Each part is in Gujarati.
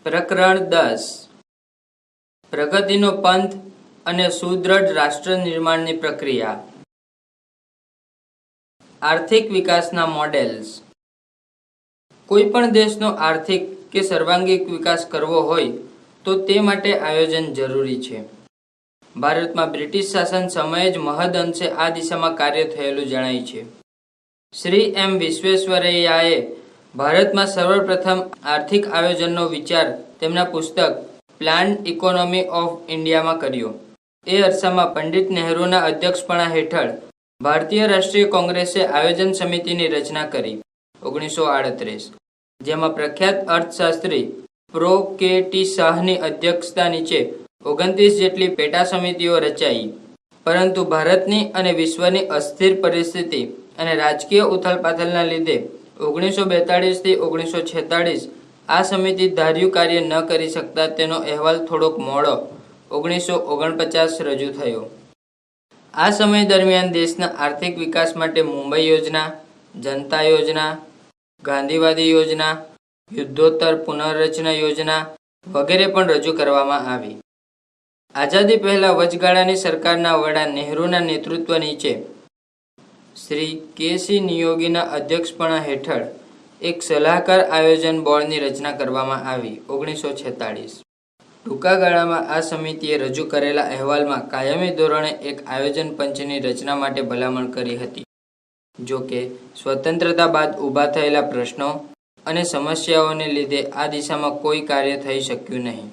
પ્રકરણ 10 પ્રગતિનો પંથ અને સુદૃઢ રાષ્ટ્ર નિર્માણની પ્રક્રિયા. આર્થિક વિકાસના મોડેલ્સ. કોઈ પણ દેશનો આર્થિક કે સર્વાંગીક વિકાસ કરવો હોય તો તે માટે આયોજન જરૂરી છે. ભારતમાં બ્રિટિશ શાસન સમયે જ મહદ અંશે આ દિશામાં કાર્ય થયેલું જણાય છે. શ્રી એમ વિશ્વેશ્વરૈયાએ ભારતમાં સર્વપ્રથમ આર્થિક આયોજનનો વિચાર તેમના પુસ્તક પ્લાન્ડ ઇકોનોમી ઓફ ઇન્ડિયામાં કર્યો. એ અરસામાં પંડિત નહેરુના અધ્યક્ષપણા હેઠળ ભારતીય રાષ્ટ્રીય કોંગ્રેસે આયોજન સમિતિની રચના કરી 1938, જેમાં પ્રખ્યાત અર્થશાસ્ત્રી પ્રો કે ટી શાહની અધ્યક્ષતા નીચે 29 જેટલી પેટા સમિતિઓ રચાઈ. પરંતુ ભારતની અને વિશ્વની અસ્થિર પરિસ્થિતિ અને રાજકીય ઉથલપાથલના લીધે 1942 થી 1946 આ સમિતિ ધાર્યું કાર્ય ન કરી શકતા તેનો અહેવાલ થોડોક મોડો 1949 રજૂ થયો. આ સમય દરમિયાન દેશના આર્થિક વિકાસ માટે મુંબઈ યોજના, જનતા યોજના, ગાંધીવાદી યોજના, યુદ્ધોત્તર પુનર્રચના યોજના વગેરે પણ રજૂ કરવામાં આવી. આઝાદી પહેલા વચગાળાની સરકારના વડા નહેરુના નેતૃત્વ નીચે શ્રી કે સી નિયોગીના અધ્યક્ષપણા હેઠળ એક સલાહકાર આયોજન બોર્ડની રચના કરવામાં આવી 1946. ટૂંકા ગાળામાં આ સમિતિએ રજૂ કરેલા અહેવાલમાં કાયમી ધોરણે એક આયોજન પંચની રચના માટે ભલામણ કરી હતી. જો કે સ્વતંત્રતા બાદ ઊભા થયેલા પ્રશ્નો અને સમસ્યાઓને લીધે આ દિશામાં કોઈ કાર્ય થઈ શક્યું નહીં.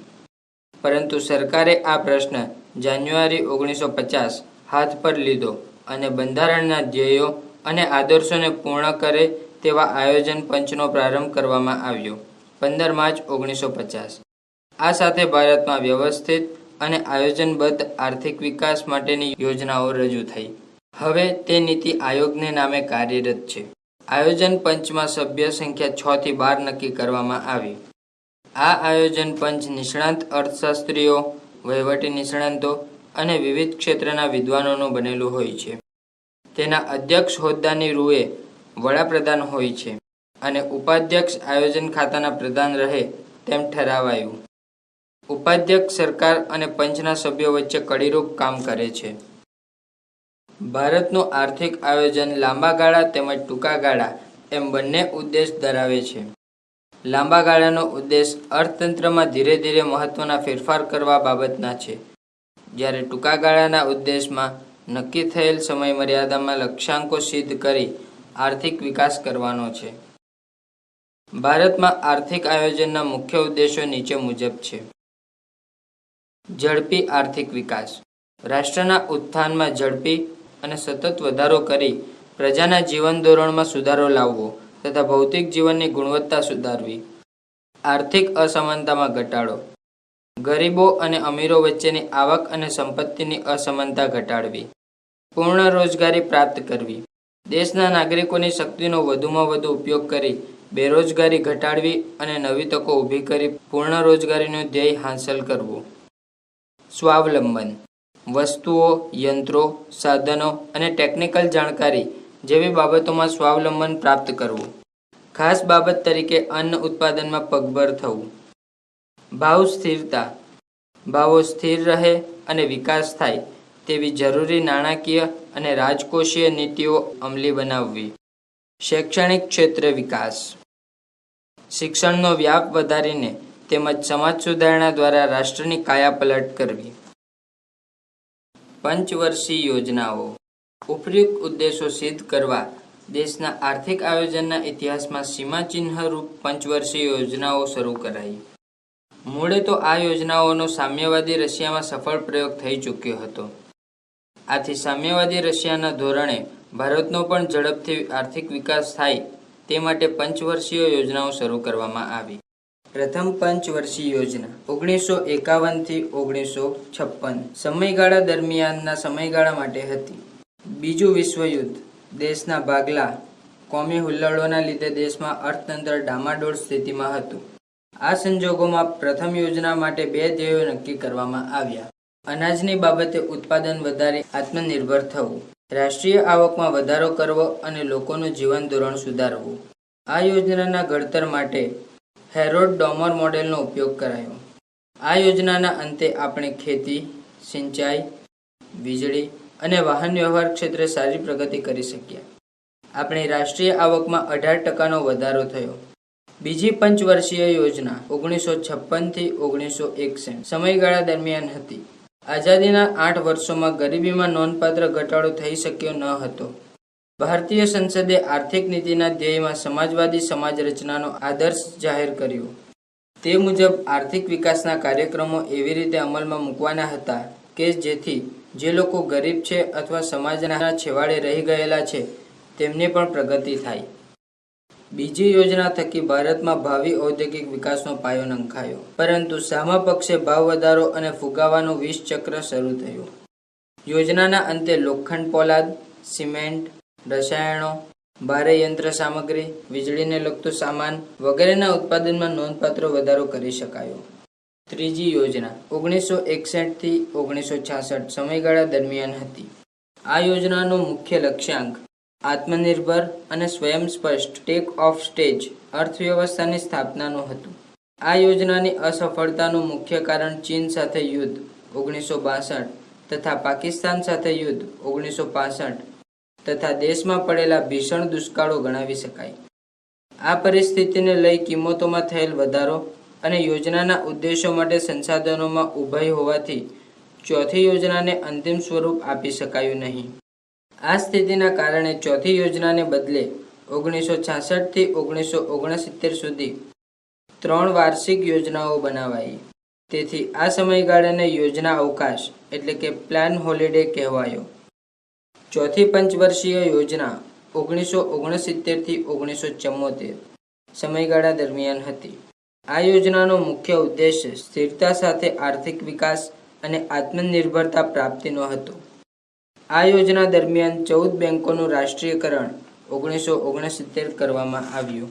પરંતુ સરકારે આ પ્રશ્ન જાન્યુઆરી 1950 હાથ પર લીધો અને બંધારણના ધ્યેયો અને આદર્શોને પૂર્ણ કરે તેવા આયોજન પંચનો પ્રારંભ કરવામાં આવ્યો 15 માર્ચ 1950. આ સાથે ભારતમાં વ્યવસ્થિત અને આયોજનબદ્ધ આર્થિક વિકાસ માટેની યોજનાઓ રજૂ થઈ. હવે તે નીતિ આયોગને નામે કાર્યરત છે. આયોજન પંચમાં સભ્ય સંખ્યા 6 થી 12 નક્કી કરવામાં આવી. આ આયોજન પંચ નિષ્ણાંત અર્થશાસ્ત્રીઓ, વહીવટી નિષ્ણાંતો અને વિવિધ ક્ષેત્રના વિદ્વાનોનું બનેલું હોય છે. તેના અધ્યક્ષ હોદ્દાની રૂએ વડાપ્રધાન હોય છે અને ઉપાધ્યક્ષ આયોજન ખાતાના પ્રધાન રહે તેમ ઠરાવાયું. ઉપાધ્યક્ષ સરકાર અને પંચના સભ્યો વચ્ચે કડીરૂપ કામ કરે છે. ભારતનું આર્થિક આયોજન લાંબા ગાળા તેમજ ટૂંકા ગાળા એમ બંને ઉદ્દેશ ધરાવે છે. લાંબા ગાળાનો ઉદ્દેશ અર્થતંત્રમાં ધીરે ધીરે મહત્વના ફેરફાર કરવા બાબતના છે, જ્યારે ટૂંકા ગાળાના ઉદ્દેશમાં નક્કી થયેલ સમય મર્યાદામાં લક્ષ્યાંકો સિદ્ધ કરી આર્થિક વિકાસ કરવાનો છે. ભારતમાં આર્થિક આયોજનના મુખ્ય ઉદ્દેશો નીચે મુજબ છે. ઝડપી આર્થિક વિકાસ. રાષ્ટ્રના ઉત્થાનમાં ઝડપી અને સતત વધારો કરી પ્રજાના જીવન ધોરણમાં સુધારો લાવવો તથા ભૌતિક જીવનની ગુણવત્તા સુધારવી. આર્થિક અસમાનતામાં ઘટાડો. ગરીબો અને અમીરો વચ્ચેની આવક અને સંપત્તિની અસમાનતા ઘટાડવી. પૂર્ણ રોજગારી પ્રાપ્ત કરવી. દેશના નાગરિકોની શક્તિનો વધુમાં વધુ ઉપયોગ કરી બેરોજગારી ઘટાડવી અને નવી તકો ઊભી કરી પૂર્ણ રોજગારીનું ધ્યેય હાંસલ કરવું. સ્વાવલંબન. વસ્તુઓ, યંત્રો, સાધનો અને ટેકનિકલ જાણકારી જેવી બાબતોમાં સ્વાવલંબન પ્રાપ્ત કરવું. ખાસ બાબત તરીકે અન્ન ઉત્પાદનમાં પગભર થવું. ભાવ સ્થિરતા. ભાવો સ્થિર રહે અને વિકાસ થાય તેવી જરૂરી નાણાકીય અને રાજકોષીય નીતિઓ અમલી બનાવવી. શૈક્ષણિક ક્ષેત્રે વિકાસ. શિક્ષણનો વ્યાપ વધારીને તેમજ સમાજ સુધારણા દ્વારા રાષ્ટ્રની કાયાપલટ કરવી. પંચવર્ષીય યોજનાઓ. ઉપયુક્ત ઉદ્દેશો સિદ્ધ કરવા દેશના આર્થિક આયોજનના ઇતિહાસમાં સીમાચિહ્નરૂપ પંચવર્ષીય યોજનાઓ શરૂ કરાઈ. મૂળે તો આ યોજનાઓનો સામ્યવાદી રશિયામાં સફળ પ્રયોગ થઈ ચૂક્યો હતો. આથી સામ્યવાદી રશિયાના ધોરણે ભારતનો પણ ઝડપથી આર્થિક વિકાસ થાય તે માટે પંચવર્ષીય યોજનાઓ શરૂ કરવામાં આવી. પ્રથમ પંચવર્ષીય યોજના 1951 થી 1956 સમયગાળા દરમિયાનના સમયગાળા માટે હતી. બીજું વિશ્વયુદ્ધ, દેશના ભાગલા, કોમી હુલ્લડોના લીધે દેશમાં અર્થતંત્ર ડામાડોળ સ્થિતિમાં હતું. આ સંજોગોમાં પ્રથમ યોજના માટે 2 ધ્યેયો નક્કી કરવામાં આવ્યા. અનાજની બાબતે ઉત્પાદન વધારી આત્મનિર્ભર થવું, રાષ્ટ્રીય આવકમાં વધારો કરવો અને લોકોનું જીવન ધોરણ સુધારવું. આ યોજનાના ઘડતર માટે હેરોલ્ડ ડોમર મોડેલનો ઉપયોગ કરાયો. આ યોજનાના અંતે આપણે ખેતી, સિંચાઈ, વીજળી અને વાહન વ્યવહાર ક્ષેત્રે સારી પ્રગતિ કરી શક્યા. આપણી રાષ્ટ્રીય આવકમાં 18% વધારો થયો. બીજી પંચવર્ષીય યોજના 1956 થી 1961 સમયગાળા દરમિયાન હતી. આઝાદીના 8 વર્ષોમાં ગરીબીમાં નોંધપાત્ર ઘટાડો થઈ શક્યો ન હતો. ભારતીય સંસદે આર્થિક નીતિના ધ્યેયમાં સમાજવાદી સમાજ રચનાનો આદર્શ જાહેર કર્યો. તે મુજબ આર્થિક વિકાસના કાર્યક્રમો એવી રીતે અમલમાં મૂકવાના હતા કે જેથી જે લોકો ગરીબ છે અથવા સમાજના છેવાડે રહી ગયેલા છે તેમની પણ પ્રગતિ થાય. બીજી યોજના થકી ભારતમાં ભાવિ ઔદ્યોગિક વિકાસનો પાયો નંખાયો. પરંતુ સામા પક્ષે ભાવ વધારો અને ફુગાવાનું વિષ ચક્ર શરૂ થયું. યોજનાના અંતે લોખંડ પોલાદ, સિમેન્ટ, રસાયણો, ભારે યંત્ર સામગ્રી, વીજળીને લગતો સામાન વગેરેના ઉત્પાદનમાં નોંધપાત્ર વધારો કરી શકાયો. ત્રીજી યોજના 1961 થી 1966 સમયગાળા દરમિયાન હતી. આ યોજનાનો મુખ્ય લક્ષ્યાંક આત્મનિર્ભર અને સ્વયંસ્પષ્ટ ટેક ઓફ સ્ટેજ અર્થવ્યવસ્થાની સ્થાપનાનું હતું. આ યોજનાની અસફળતાનું મુખ્ય કારણ ચીન સાથે યુદ્ધ 1962 તથા પાકિસ્તાન સાથે યુદ્ધ 1965 તથા દેશમાં પડેલા ભીષણ દુષ્કાળો ગણાવી શકાય. આ પરિસ્થિતિને લઈ કિંમતોમાં થયેલ વધારો અને યોજનાના ઉદ્દેશો માટે સંસાધનોમાં ઉભય હોવાથી ચોથી યોજનાને અંતિમ સ્વરૂપ આપી શકાયું નહીં. આ સ્થિતિના કારણે ચોથી યોજનાને બદલે 1966 થી 1969 સુધી 3 વાર્ષિક યોજનાઓ બનાવાઈ. તેથી આ સમયગાળાને યોજના અવકાશ એટલે કે પ્લાન હોલિડે કહેવાયો. ચોથી પંચવર્ષીય યોજના 1969 થી 1974 સમયગાળા દરમિયાન હતી. આ યોજનાનો મુખ્ય ઉદ્દેશ સ્થિરતા સાથે આર્થિક વિકાસ અને આત્મનિર્ભરતા પ્રાપ્તિનો હતો. આ યોજના દરમિયાન 14 બેંકોનું રાષ્ટ્રીયકરણ 1969 કરવામાં આવ્યું.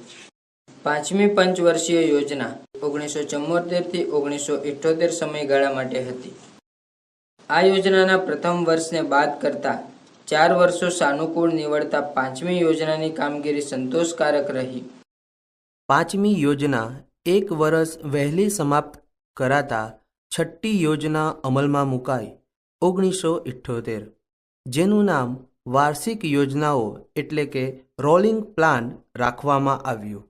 પાંચમી પંચવર્ષીય યોજના 1974 થી 1978 સમયગાળા માટે હતી. આ યોજનાના પ્રથમ વર્ષને બાદ કરતા 4 વર્ષો સાનુકૂળ નીવડતા પાંચમી યોજનાની કામગીરી સંતોષકારક રહી. પાંચમી યોજના 1 વર્ષ વહેલી સમાપ્ત કરાતા છઠ્ઠી યોજના અમલમાં મુકાઈ 1978, જેનું નામ વાર્ષિક યોજનાઓ એટલે કે રોલિંગ પ્લાન રાખવામાં આવ્યું.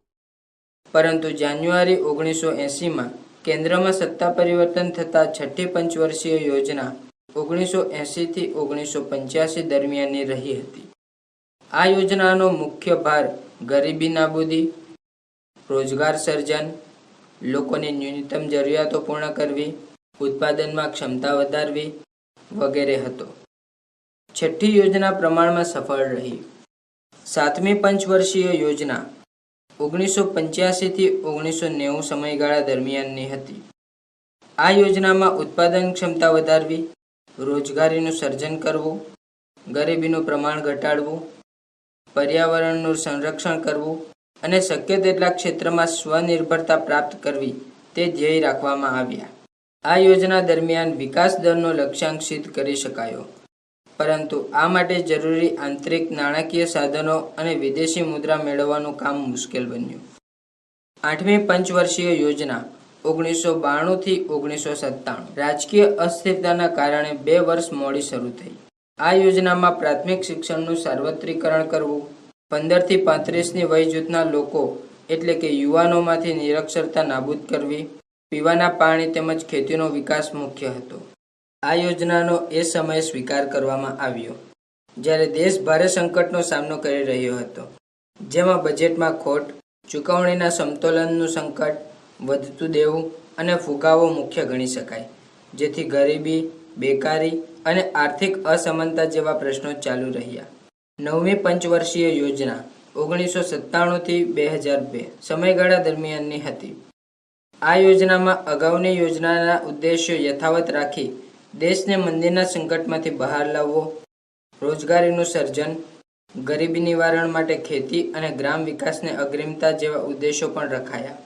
પરંતુ જાન્યુઆરી 1980માં કેન્દ્રમાં સત્તા પરિવર્તન થતાં છઠ્ઠી પંચવર્ષીય યોજના 1980 થી 1985 દરમિયાનની રહી હતી. આ યોજનાનો મુખ્ય ભાર ગરીબી નાબૂદી, રોજગાર સર્જન, લોકોની ન્યૂનતમ જરૂરિયાતો પૂર્ણ કરવી, ઉત્પાદનમાં ક્ષમતા વધારવી વગેરે હતો. છઠ્ઠી યોજના પ્રમાણમાં સફળ રહી. સાતમી પંચવર્ષીય યોજના 1985 થી 1990 સમયગાળા દરમિયાનની હતી. આ યોજનામાં ઉત્પાદન ક્ષમતા વધારવી, રોજગારીનું સર્જન કરવું, ગરીબીનું પ્રમાણ ઘટાડવું, પર્યાવરણનું સંરક્ષણ કરવું અને શક્ય તેટલા ક્ષેત્રમાં સ્વનિર્ભરતા પ્રાપ્ત કરવી તે ધ્યેય રાખવામાં આવ્યા. આ યોજના દરમિયાન વિકાસ દરનો લક્ષ્યાંક સિદ્ધ કરી શકાયો. પરંતુ આ માટે જરૂરી આંતરિક નાણાકીય સાધનો અને વિદેશી મુદ્રા મેળવવાનું કામ મુશ્કેલ બન્યું. આઠમી પંચવર્ષીય યોજના 1992 થી 1997 રાજકીય અસ્થિરતાના કારણે 2 વર્ષ મોડી શરૂ થઈ. આ યોજનામાં પ્રાથમિક શિક્ષણનું સાર્વત્રિકરણ કરવું, 15 થી 35ની વય જૂથના લોકો એટલે કે યુવાનોમાંથી નિરક્ષરતા નાબૂદ કરવી, પીવાના પાણી તેમજ ખેતીનો વિકાસ મુખ્ય હતો. આ યોજનાનો એ સમયે સ્વીકાર કરવામાં આવ્યો જ્યારે દેશ ભારે સંકટનો સામનો કરી રહ્યો હતો, જેમાં બજેટમાં ખોટ, ચૂકવણીના સમતોલનનું સંકટ, વધતું દેવું અને ફુગાવો મુખ્ય ગણી શકાય, જેથી ગરીબી, બેકારી અને આર્થિક અસમાનતા જેવા પ્રશ્નો ચાલુ રહ્યા. નવમી પંચવર્ષીય યોજના 1997 થી 2002 સમયગાળા દરમિયાનની હતી. આ યોજનામાં અગાઉની યોજનાના ઉદ્દેશ્યો યથાવત રાખી દેશને મંદીના સંકટમાંથી બહાર લાવવો, રોજગારીનું સર્જન, ગરીબી નિવારણ માટે ખેતી અને ગ્રામ વિકાસને અગ્રિમતા જેવા ઉદ્દેશો પણ રખાયા.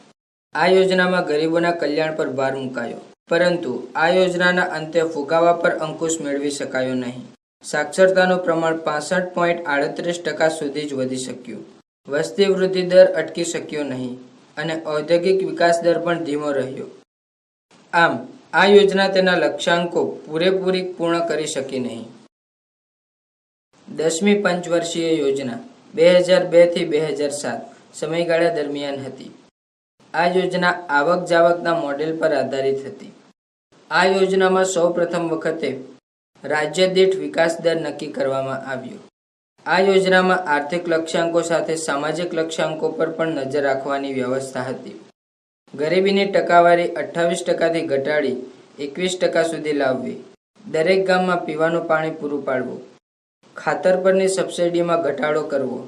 આ યોજનામાં ગરીબોના કલ્યાણ પર ભાર મુકાયો, પરંતુ આ યોજનાના અંતે ફુગાવા પર અંકુશ મેળવી શકાયો નહીં. સાક્ષરતાનું પ્રમાણ 65.38% સુધી જ વધી શક્યું. વસ્તી વૃદ્ધિ દર અટકી શક્યો નહીં અને ઔદ્યોગિક વિકાસ દર પણ ધીમો રહ્યો. આમ આ યોજના તેના લક્ષ્યાંકો પૂરેપૂરી પૂર્ણ કરી શકી નહીં. 10મી પંચવર્ષીય યોજના 2002 થી 2007 સમયગાળા દરમિયાન હતી. આ યોજના આવક જાવકના મોડેલ પર આધારિત હતી. આ યોજનામાં સૌ પ્રથમ વખતે રાજ્ય દીઠ વિકાસ દર નક્કી કરવામાં આવ્યો. આ યોજનામાં આર્થિક લક્ષ્યાંકો સાથે સામાજિક લક્ષ્યાંકો પર પણ નજર રાખવાની વ્યવસ્થા હતી. ગરીબીની ટકાવારી 28%થી ઘટાડી 21% સુધી લાવવી, દરેક ગામમાં પીવાનું પાણી પૂરું પાડવું, ખાતર પરની સબસિડીમાં ઘટાડો કરવો,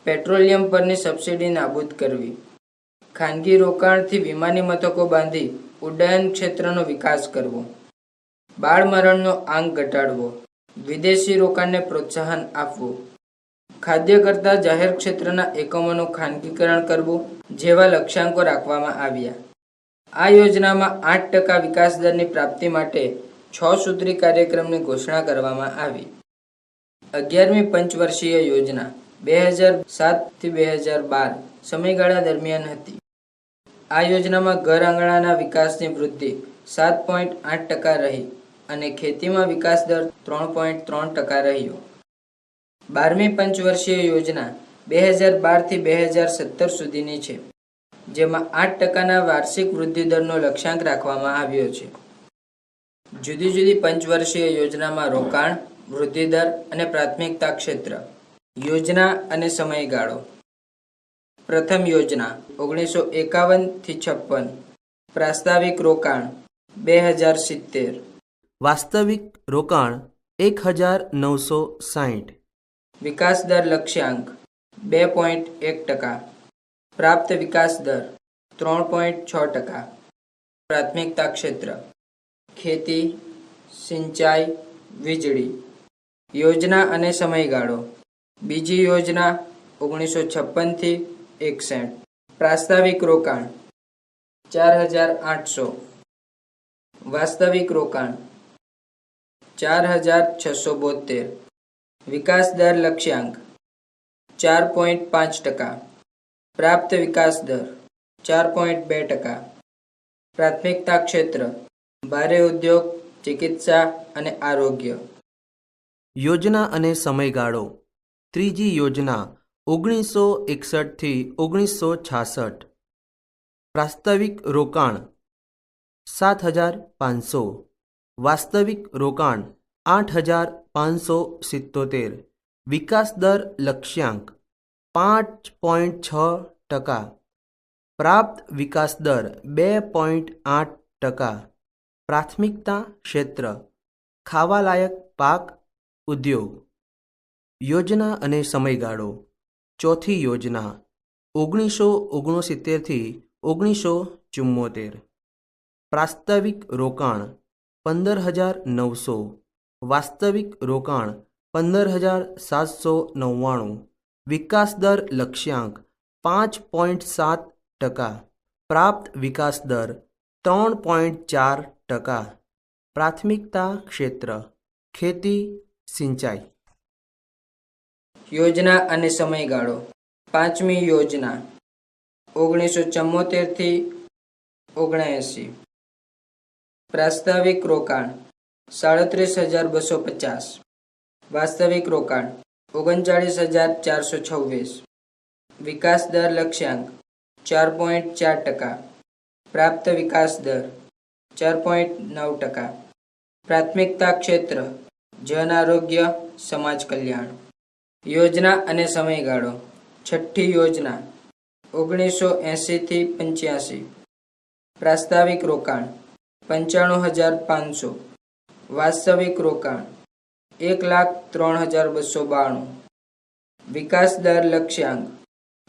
પેટ્રોલિયમ પરની સબસિડી નાબૂદ કરવી, ખાનગી રોકાણથી વિમાની મથકો બાંધી ઉડ્ડયન ક્ષેત્રનો વિકાસ કરવો, બાળ મરણનો આંક ઘટાડવો, વિદેશી રોકાણને પ્રોત્સાહન આપવું, ખાદ્ય કરતાં જાહેર ક્ષેત્રના એકમોનું ખાનગીકરણ કરવું જેવા લક્ષ્યાંકો રાખવામાં આવ્યા. આ યોજનામાં 8% વિકાસ દરની પ્રાપ્તિ માટે 6 સૂત્રી કાર્યક્રમની ઘોષણા કરવામાં આવી. 11મી પંચવર્ષીય યોજના 2007 થી 2012 સમયગાળા દરમિયાન હતી. આ યોજનામાં ઘર આંગણાના વિકાસની વૃદ્ધિ 7.8% રહી અને ખેતીમાં વિકાસ દર 3.3% રહ્યો. 12મી પંચવર્ષીય યોજના 2012 થી 2017 સુધીની છે, જેમાં 8%ના વાર્ષિક વૃદ્ધિ દરનો લક્ષ્યાંક રાખવામાં આવ્યો છે. જુદી જુદી પંચવર્ષીય યોજનામાં રોકાણ, વૃદ્ધિદર અને પ્રાથમિકતા ક્ષેત્ર. યોજના અને સમયગાળો. પ્રથમ યોજના 1951 થી 56. પ્રાસ્તાવિક રોકાણ 2070. વાસ્તવિક રોકાણ 1960. વિકાસ દર લક્ષ્યાંક 2.1%. પ્રાપ્ત વિકાસ દર 3.6%. પ્રાથમિકતા ક્ષેત્ર ખેતી, સિંચાઈ, વીજળી. યોજના અને સમયગાળો. બીજી યોજના 1956 થી 61. પ્રાસ્તાવિક રોકાણ 4800. વાસ્તવિક રોકાણ 4672. વિકાસ દર લક્ષ્યાંક 4.5%. પ્રાપ્ત વિકાસ દર 4.2%. પ્રાથમિકતા ક્ષેત્ર ભારે ઉદ્યોગ, ચિકિત્સા અને આરોગ્ય. યોજના અને સમયગાળો. ત્રીજી યોજના 1961 થી 1966. પ્રાસ્તવિક રોકાણ 7500. વાસ્તવિક રોકાણ 8577. વિકાસ દર લક્ષ્યાંક 5.6%. પ્રાપ્ત વિકાસ દર 2.8%. પ્રાથમિકતા ક્ષેત્ર ખાવાલાયક પાક, ઉદ્યોગ. યોજના અને સમયગાળો. ચોથી યોજના 1969 થી 1974. પ્રાસ્તવિક રોકાણ 15900. વાસ્તવિક રોકાણ 15799. વિકાસ દર લક્ષ્યાંક 5.7%. પ્રાપ્ત વિકાસ દર 3.4%. પ્રાથમિકતા ક્ષેત્ર ખેતી, સિંચાઈ. યોજના અને સમયગાળો. પાંચમી યોજના 1974 થી 79. પ્રાસ્તાવિક રોકાણ 37250. વાસ્તવિક રોકાણ 39426. વિકાસ દર લક્ષ્યાંક 4.4%. પ્રાપ્ત વિકાસ દર 4.9%. પ્રાથમિકતા ક્ષેત્ર જન આરોગ્ય, સમાજ કલ્યાણ. યોજના અને સમયગાળો. છઠ્ઠી યોજના 1980 થી 85. પ્રાસ્તાવિક રોકાણ 95500. વાસ્તવિક રોકાણ 1,03,292. વિકાસ દર લક્ષ્યાંક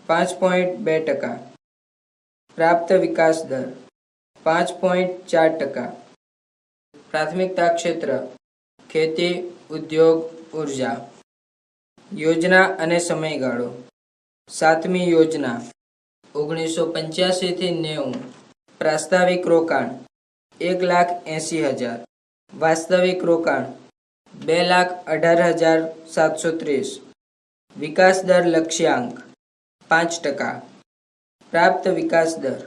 5.2%. પ્રાપ્ત વિકાસ દર 5.4%. પ્રાથમિકતા ક્ષેત્ર ખેતી, ઉદ્યોગ, ઉર્જા. યોજના અને સમયગાળો. સાતમી યોજના 1985 થી 90. પ્રાસ્તાવિક રોકાણ 1,80,000. વાસ્તવિક રોકાણ 2,18,730. વિકાસ દર લક્ષ્યાંક 5%. પ્રાપ્ત વિકાસ દર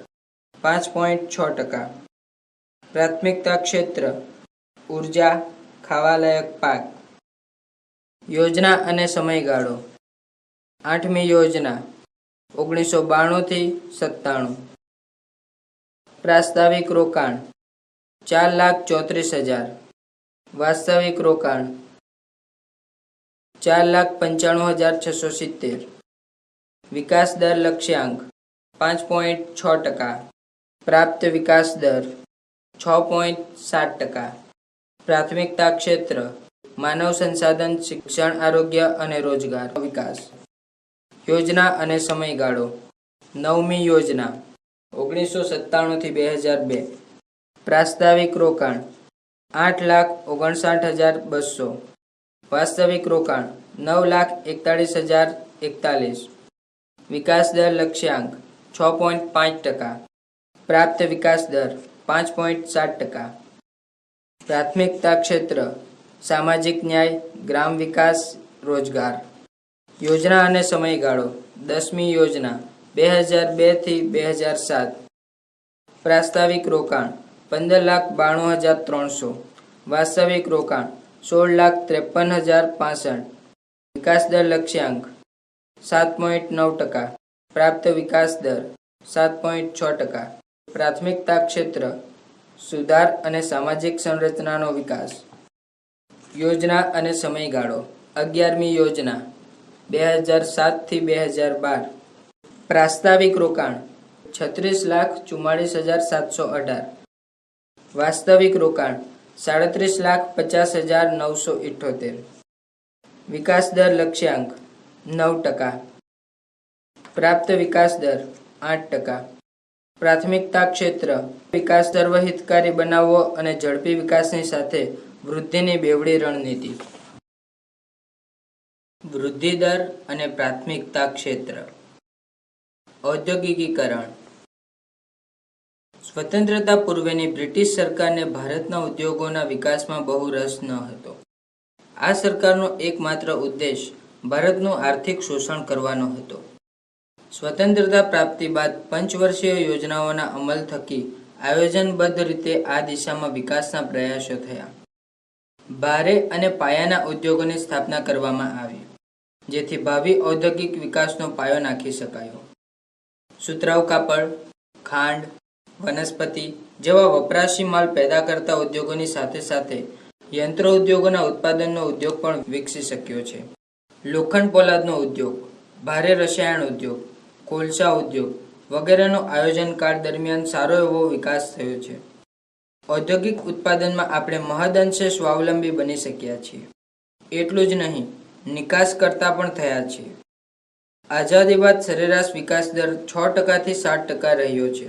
5.6%. પ્રાથમિકતા ક્ષેત્ર ઉર્જા, ખાવાલાયક પાક. યોજના અને સમયગાળો 8મી યોજના 1992 થી 97. પ્રાસ્તાવિક રોકાણ 4,34,000. વાસ્તવિક રોકાણ 4,95,670. વિકાસ દર લક્ષ્યાંક 5.6%. પ્રાપ્ત વિકાસ દર 6.7%. પ્રાથમિકતા ક્ષેત્ર માનવ સંસાધન, શિક્ષણ, આરોગ્ય અને રોજગાર વિકાસ. યોજના અને સમયગાળો 9મી યોજના 1997 થી 2002. પ્રાસ્તાવિક રોકાણ 8,59,200. વાસ્તવિક રોકાણ 9,41,041. વિકાસ દર લક્ષ્યાંક 6.5%. પ્રાપ્ત વિકાસ દર 5.7%. પ્રાથમિકતા ક્ષેત્ર સામાજિક ન્યાય, ગ્રામ વિકાસ, રોજગાર. યોજના અને સમયગાળો 10મી યોજના 2002 થી 2007. પ્રાસ્તાવિક રોકાણ 15,92,300. વાસ્તવિક રોકાણ 16,53,065. વિકાસ દર લક્ષ્યાંક 7.9%. પ્રાપ્ત વિકાસ દર 7.6%. પ્રાથમિકતા ક્ષેત્ર સુધાર અને સામાજિક સંરચનાનો વિકાસ. યોજના અને સમયગાળો 11મી યોજના 2007 થી 2012. પ્રાસ્તાવિક રોકાણ 36,44,718. વાસ્તવિક રોકાણ 37,50,978. વિકાસ દર લક્ષ્યાંક 9%. પ્રાપ્ત વિકાસ દર 8%. પ્રાથમિકતા ક્ષેત્ર વિકાસ સર્વહિતકારી બનાવવો અને ઝડપી વિકાસની સાથે વૃદ્ધિની બેવડી રણનીતિ. વૃદ્ધિ દર અને પ્રાથમિકતા ક્ષેત્ર. ઔદ્યોગિકીકરણ. સ્વતંત્રતા પૂર્વેની બ્રિટિશ સરકારને ભારતના ઉદ્યોગોના વિકાસમાં બહુ રસ ન હતો. આ સરકારનો એકમાત્ર ઉદ્દેશ ભારતનું આર્થિક શોષણ કરવાનો હતો. સ્વતંત્રતા પ્રાપ્તિ બાદ પંચવર્ષીય યોજનાઓના અમલ થકી આયોજનબદ્ધ રીતે આ દિશામાં વિકાસના પ્રયાસો થયા. ભારે અને પાયાના ઉદ્યોગોની સ્થાપના કરવામાં આવી, જેથી ભાવિ ઔદ્યોગિક વિકાસનો પાયો નાખી શકાયો. સુતરાઉ કાપડ, ખાંડ, વનસ્પતિ જેવા વપરાશી માલ પેદા કરતા ઉદ્યોગોની સાથે સાથે યંત્ર ઉદ્યોગોના ઉત્પાદનનો ઉદ્યોગ પણ વિકસી શક્યો છે. લોખંડ પોલાદનો ઉદ્યોગ, ભારે રસાયણ ઉદ્યોગ, કોલસા ઉદ્યોગ વગેરેનો આયોજનકાળ દરમિયાન સારો એવો વિકાસ થયો છે. ઔદ્યોગિક ઉત્પાદનમાં આપણે મહદઅંશે સ્વાવલંબી બની શક્યા છીએ. એટલું જ નહીં, નિકાસ કરતા પણ થયા છીએ. આઝાદી બાદ સરેરાશ વિકાસ દર 6% થી 7% રહ્યો છે.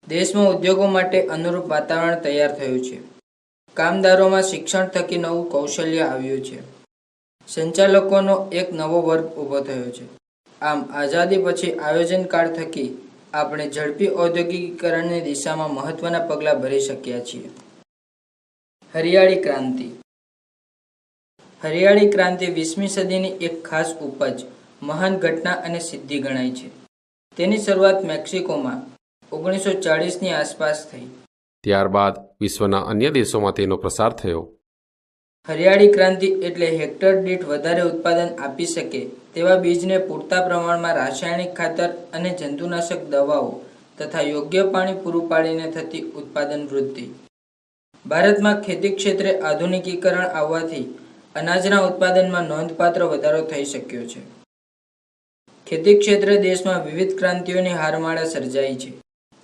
દેશમાં ઉદ્યોગો માટે અનુરૂપ વાતાવરણ તૈયાર થયું છે. કામદારોમાં શિક્ષણ થકી નવું કૌશલ્ય આવ્યું છે. સંચાલકોનો એક નવો વર્ગ ઊભો થયો છે. આમ આઝાદી પછી આયોજનકાળ થકી આપણે ઝડપી ઔદ્યોગિકીકરણની દિશામાં મહત્વના પગલાં ભરી શક્યા છીએ. હરિયાળી ક્રાંતિ. હરિયાળી ક્રાંતિ 20મી સદીની એક ખાસ ઉપજ, મહાન ઘટના અને સિદ્ધિ ગણાય છે. તેની શરૂઆત મેક્સિકોમાં 1940ની આસપાસ થઈ. ત્યારબાદ વિશ્વના અન્ય દેશોમાં તેનો પ્રસાર થયો. હરિયાળી ક્રાંતિ એટલે હેક્ટર દીઠ વધારે ઉત્પાદન આપી શકે તેવા બીજને પૂરતા પ્રમાણમાં રાસાયણિક ખાતર અને જંતુનાશક દવાઓ તથા યોગ્ય પાણી પૂરું પાડીને થતી ઉત્પાદન વૃદ્ધિ. ભારતમાં ખેતી ક્ષેત્રે આધુનિકીકરણ આવવાથી અનાજના ઉત્પાદનમાં નોંધપાત્ર વધારો થઈ શક્યો છે. ખેતી ક્ષેત્રે દેશમાં વિવિધ ક્રાંતિઓની હારમાળા સર્જાઈ છે,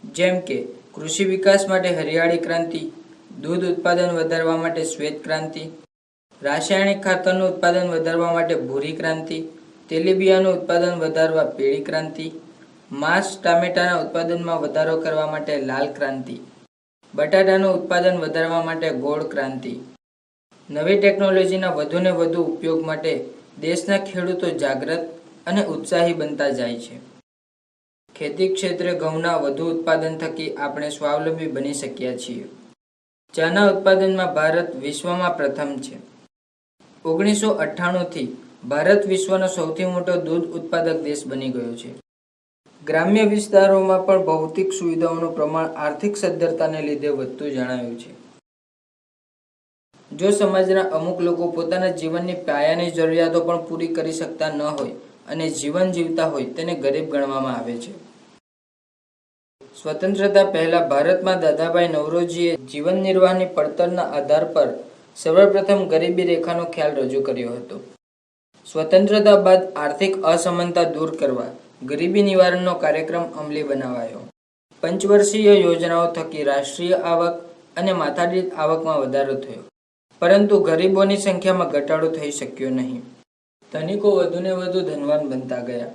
જેમ કે કૃષિ વિકાસ માટે હરિયાળી ક્રાંતિ, દૂધ ઉત્પાદન વધારવા માટે શ્વેત ક્રાંતિ, રાસાયણિક ખાતરનું ઉત્પાદન વધારવા માટે ભૂરી ક્રાંતિ, તેલીબિયાનું ઉત્પાદન વધારવા પીળી ક્રાંતિ, માંસ ટામેટાના ઉત્પાદનમાં વધારો કરવા માટે લાલ ક્રાંતિ, બટાટાનું ઉત્પાદન વધારવા માટે ગોળ ક્રાંતિ. નવી ટેકનોલોજીના વધુને વધુ ઉપયોગ માટે દેશના ખેડૂતો જાગૃત અને ઉત્સાહી બનતા જાય છે. ખેતી ક્ષેત્રે ઘઉંના વધુ ઉત્પાદન થકી આપણે સ્વાવલંબી બની શક્યા છીએ. ચાના ઉત્પાદનમાં ભારત વિશ્વમાં પ્રથમ છે. 1998થી ભારત વિશ્વનો સૌથી મોટો દૂધ ઉત્પાદક દેશ બની ગયો છે. ગ્રામ્ય વિસ્તારોમાં પણ ભૌતિક સુવિધાઓનું પ્રમાણ આર્થિક સદ્ધરતાને લીધે વધતું જણાયું છે. જો સમાજના અમુક લોકો પોતાના જીવનની પાયાની જરૂરિયાતો પણ પૂરી કરી શકતા ન હોય અને જીવન જીવતા હોય તેને ગરીબ ગણવામાં આવે છે. સ્વતંત્રતા પહેલા ભારતમાં દાદાભાઈ નવરોજીએ જીવન નિર્વાહની પડતરના આધાર પર સર્વપ્રથમ ગરીબી રેખાનો ખ્યાલ રજૂ કર્યો હતો. સ્વતંત્રતા બાદ આર્થિક અસમાનતા દૂર કરવા ગરીબી નિવારણનો કાર્યક્રમ અમલી બનાવાયો. પંચવર્ષીય યોજનાઓ થકી રાષ્ટ્રીય આવક અને માથાદીઠ આવકમાં વધારો થયો, પરંતુ ગરીબોની સંખ્યામાં ઘટાડો થઈ શક્યો નહીં. ધનિકો વધુને વધુ ધનવાન બનતા ગયા.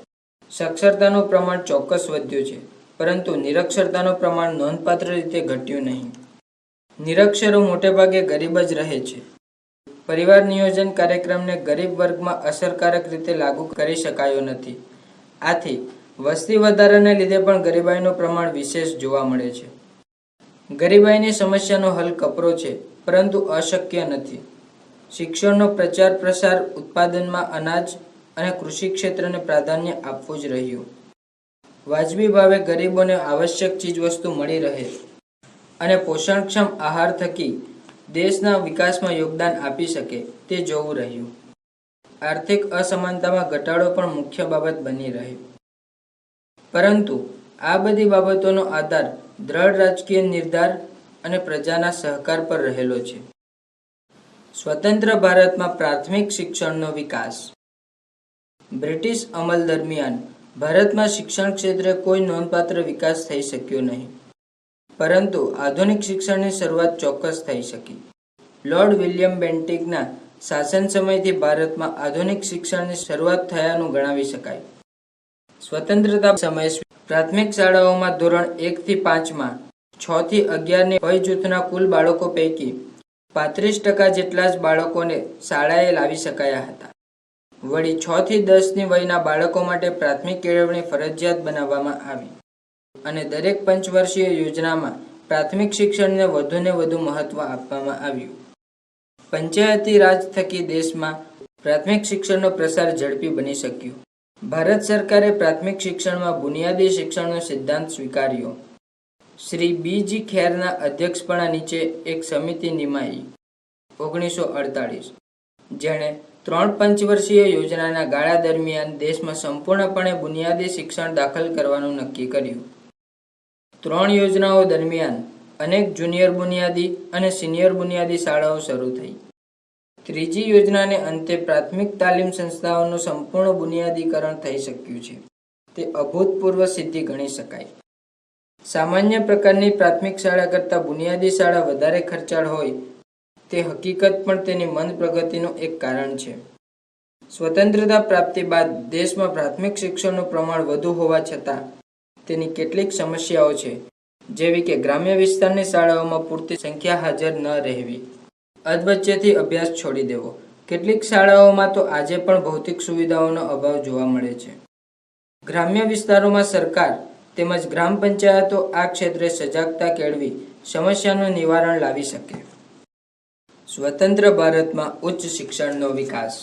સાક્ષરતાનું પ્રમાણ ચોક્કસ વધ્યું છે, પરંતુ નિરક્ષરતાનું પ્રમાણ નોંધપાત્ર રીતે ઘટ્યું નહીં. નિરક્ષરો મોટેભાગે ગરીબ જ રહે છે. પરિવાર નિયોજન કાર્યક્રમને ગરીબ વર્ગમાં અસરકારક રીતે લાગુ કરી શકાયો નથી. આથી વસ્તી વધારાને લીધે પણ ગરીબાઈનું પ્રમાણ વિશેષ જોવા મળે છે. ગરીબાઈની સમસ્યાનો હલ કપરો છે, પરંતુ અશક્ય નથી. શિક્ષણનો પ્રચાર પ્રસાર, ઉત્પાદનમાં અનાજ અને કૃષિ ક્ષેત્રને પ્રાધાન્ય આપવું જ રહ્યું. વાજબી ભાવે ગરીબોને આવશ્યક ચીજવસ્તુ મળી રહે અને પોષણક્ષમ આહાર થકી દેશના વિકાસમાં યોગદાન આપી શકે તે જોવું રહ્યું. આર્થિક અસમાનતામાં ઘટાડો પણ મુખ્ય બાબત બની રહી. પરંતુ આ બધી બાબતોનો આધાર દ્રઢ રાજકીય નિર્ધાર અને પ્રજાના સહકાર પર રહેલો છે. સ્વતંત્ર ભારતમાં પ્રાથમિક શિક્ષણનો વિકાસ. બ્રિટિશ અમલ દરમિયાન ભારતમાં શિક્ષણ ક્ષેત્રે કોઈ નોંધપાત્ર વિકાસ થઈ શક્યો નહીં, પરંતુ આધુનિક શિક્ષણની શરૂઆત ચોક્કસ થઈ શકી. લોર્ડ વિલિયમ બેન્ટિકના શાસન સમયથી ભારતમાં આધુનિક શિક્ષણની શરૂઆત થયાનું ગણાવી શકાય. સ્વતંત્રતા સમયે પ્રાથમિક શાળાઓમાં ધોરણ 1 થી 5માં 6 થી 11ની વય જૂથના કુલ બાળકો પૈકી 35% જેટલા જ બાળકોને શાળાએ લાવી શકાયા હતા. વળી 6 થી 10ની વયના બાળકો માટે પ્રાથમિક કેળવણી ફરજિયાત બનાવવામાં આવી અને દરેક પંચવર્ષીય યોજનામાં પ્રાથમિક શિક્ષણને વધુને વધુ મહત્વ આપવામાં આવ્યું. પંચાયતી રાજ થકી દેશમાં પ્રાથમિક શિક્ષણનો પ્રસાર ઝડપી બની શક્યો. ભારત સરકારે પ્રાથમિક શિક્ષણમાં બુનિયાદી શિક્ષણનો સિદ્ધાંત સ્વીકાર્યો. શ્રી બી.જી. ખેરના અધ્યક્ષપણા નીચે એક સમિતિ નિમાઈ 1948, જેણે 3 પંચવર્ષીય યોજનાના ગાળા દરમિયાન દેશમાં સંપૂર્ણપણે બુનિયાદી શિક્ષણ દાખલ કરવાનું નક્કી કર્યું. 3 યોજનાઓ દરમિયાન અનેક જુનિયર બુનિયાદી અને સિનિયર બુનિયાદી શાળાઓ શરૂ થઈ. ત્રીજી યોજનાને અંતે પ્રાથમિક તાલીમ સંસ્થાઓનું સંપૂર્ણ બુનિયાદીકરણ થઈ શક્યું છે. તે અભૂતપૂર્વ સિદ્ધિ ગણી શકાય. સામાન્ય પ્રકારની પ્રાથમિક શાળા કરતાં બુનિયાદી શાળા વધારે ખર્ચાળ હોય તે હકીકત પણ તેની મંદ પ્રગતિનું એક કારણ છે. સ્વતંત્રતા પ્રાપ્તિ બાદ દેશમાં પ્રાથમિક શિક્ષણનું પ્રમાણ વધુ હોવા છતાં તેની કેટલીક સમસ્યાઓ છે, જેવી કે ગ્રામ્ય વિસ્તારની શાળાઓમાં પૂરતી સંખ્યા હાજર ન રહેવી, અધવચ્ચેથી અભ્યાસ છોડી દેવો. કેટલીક શાળાઓમાં તો આજે પણ ભૌતિક સુવિધાઓનો અભાવ જોવા મળે છે. ગ્રામ્ય વિસ્તારોમાં સરકાર તેમજ ગ્રામ પંચાયતો આ ક્ષેત્રે સજાગતા કેળવી સમસ્યાનું નિવારણ લાવી શકે. સ્વતંત્ર ભારતમાં ઉચ્ચ શિક્ષણનો વિકાસ.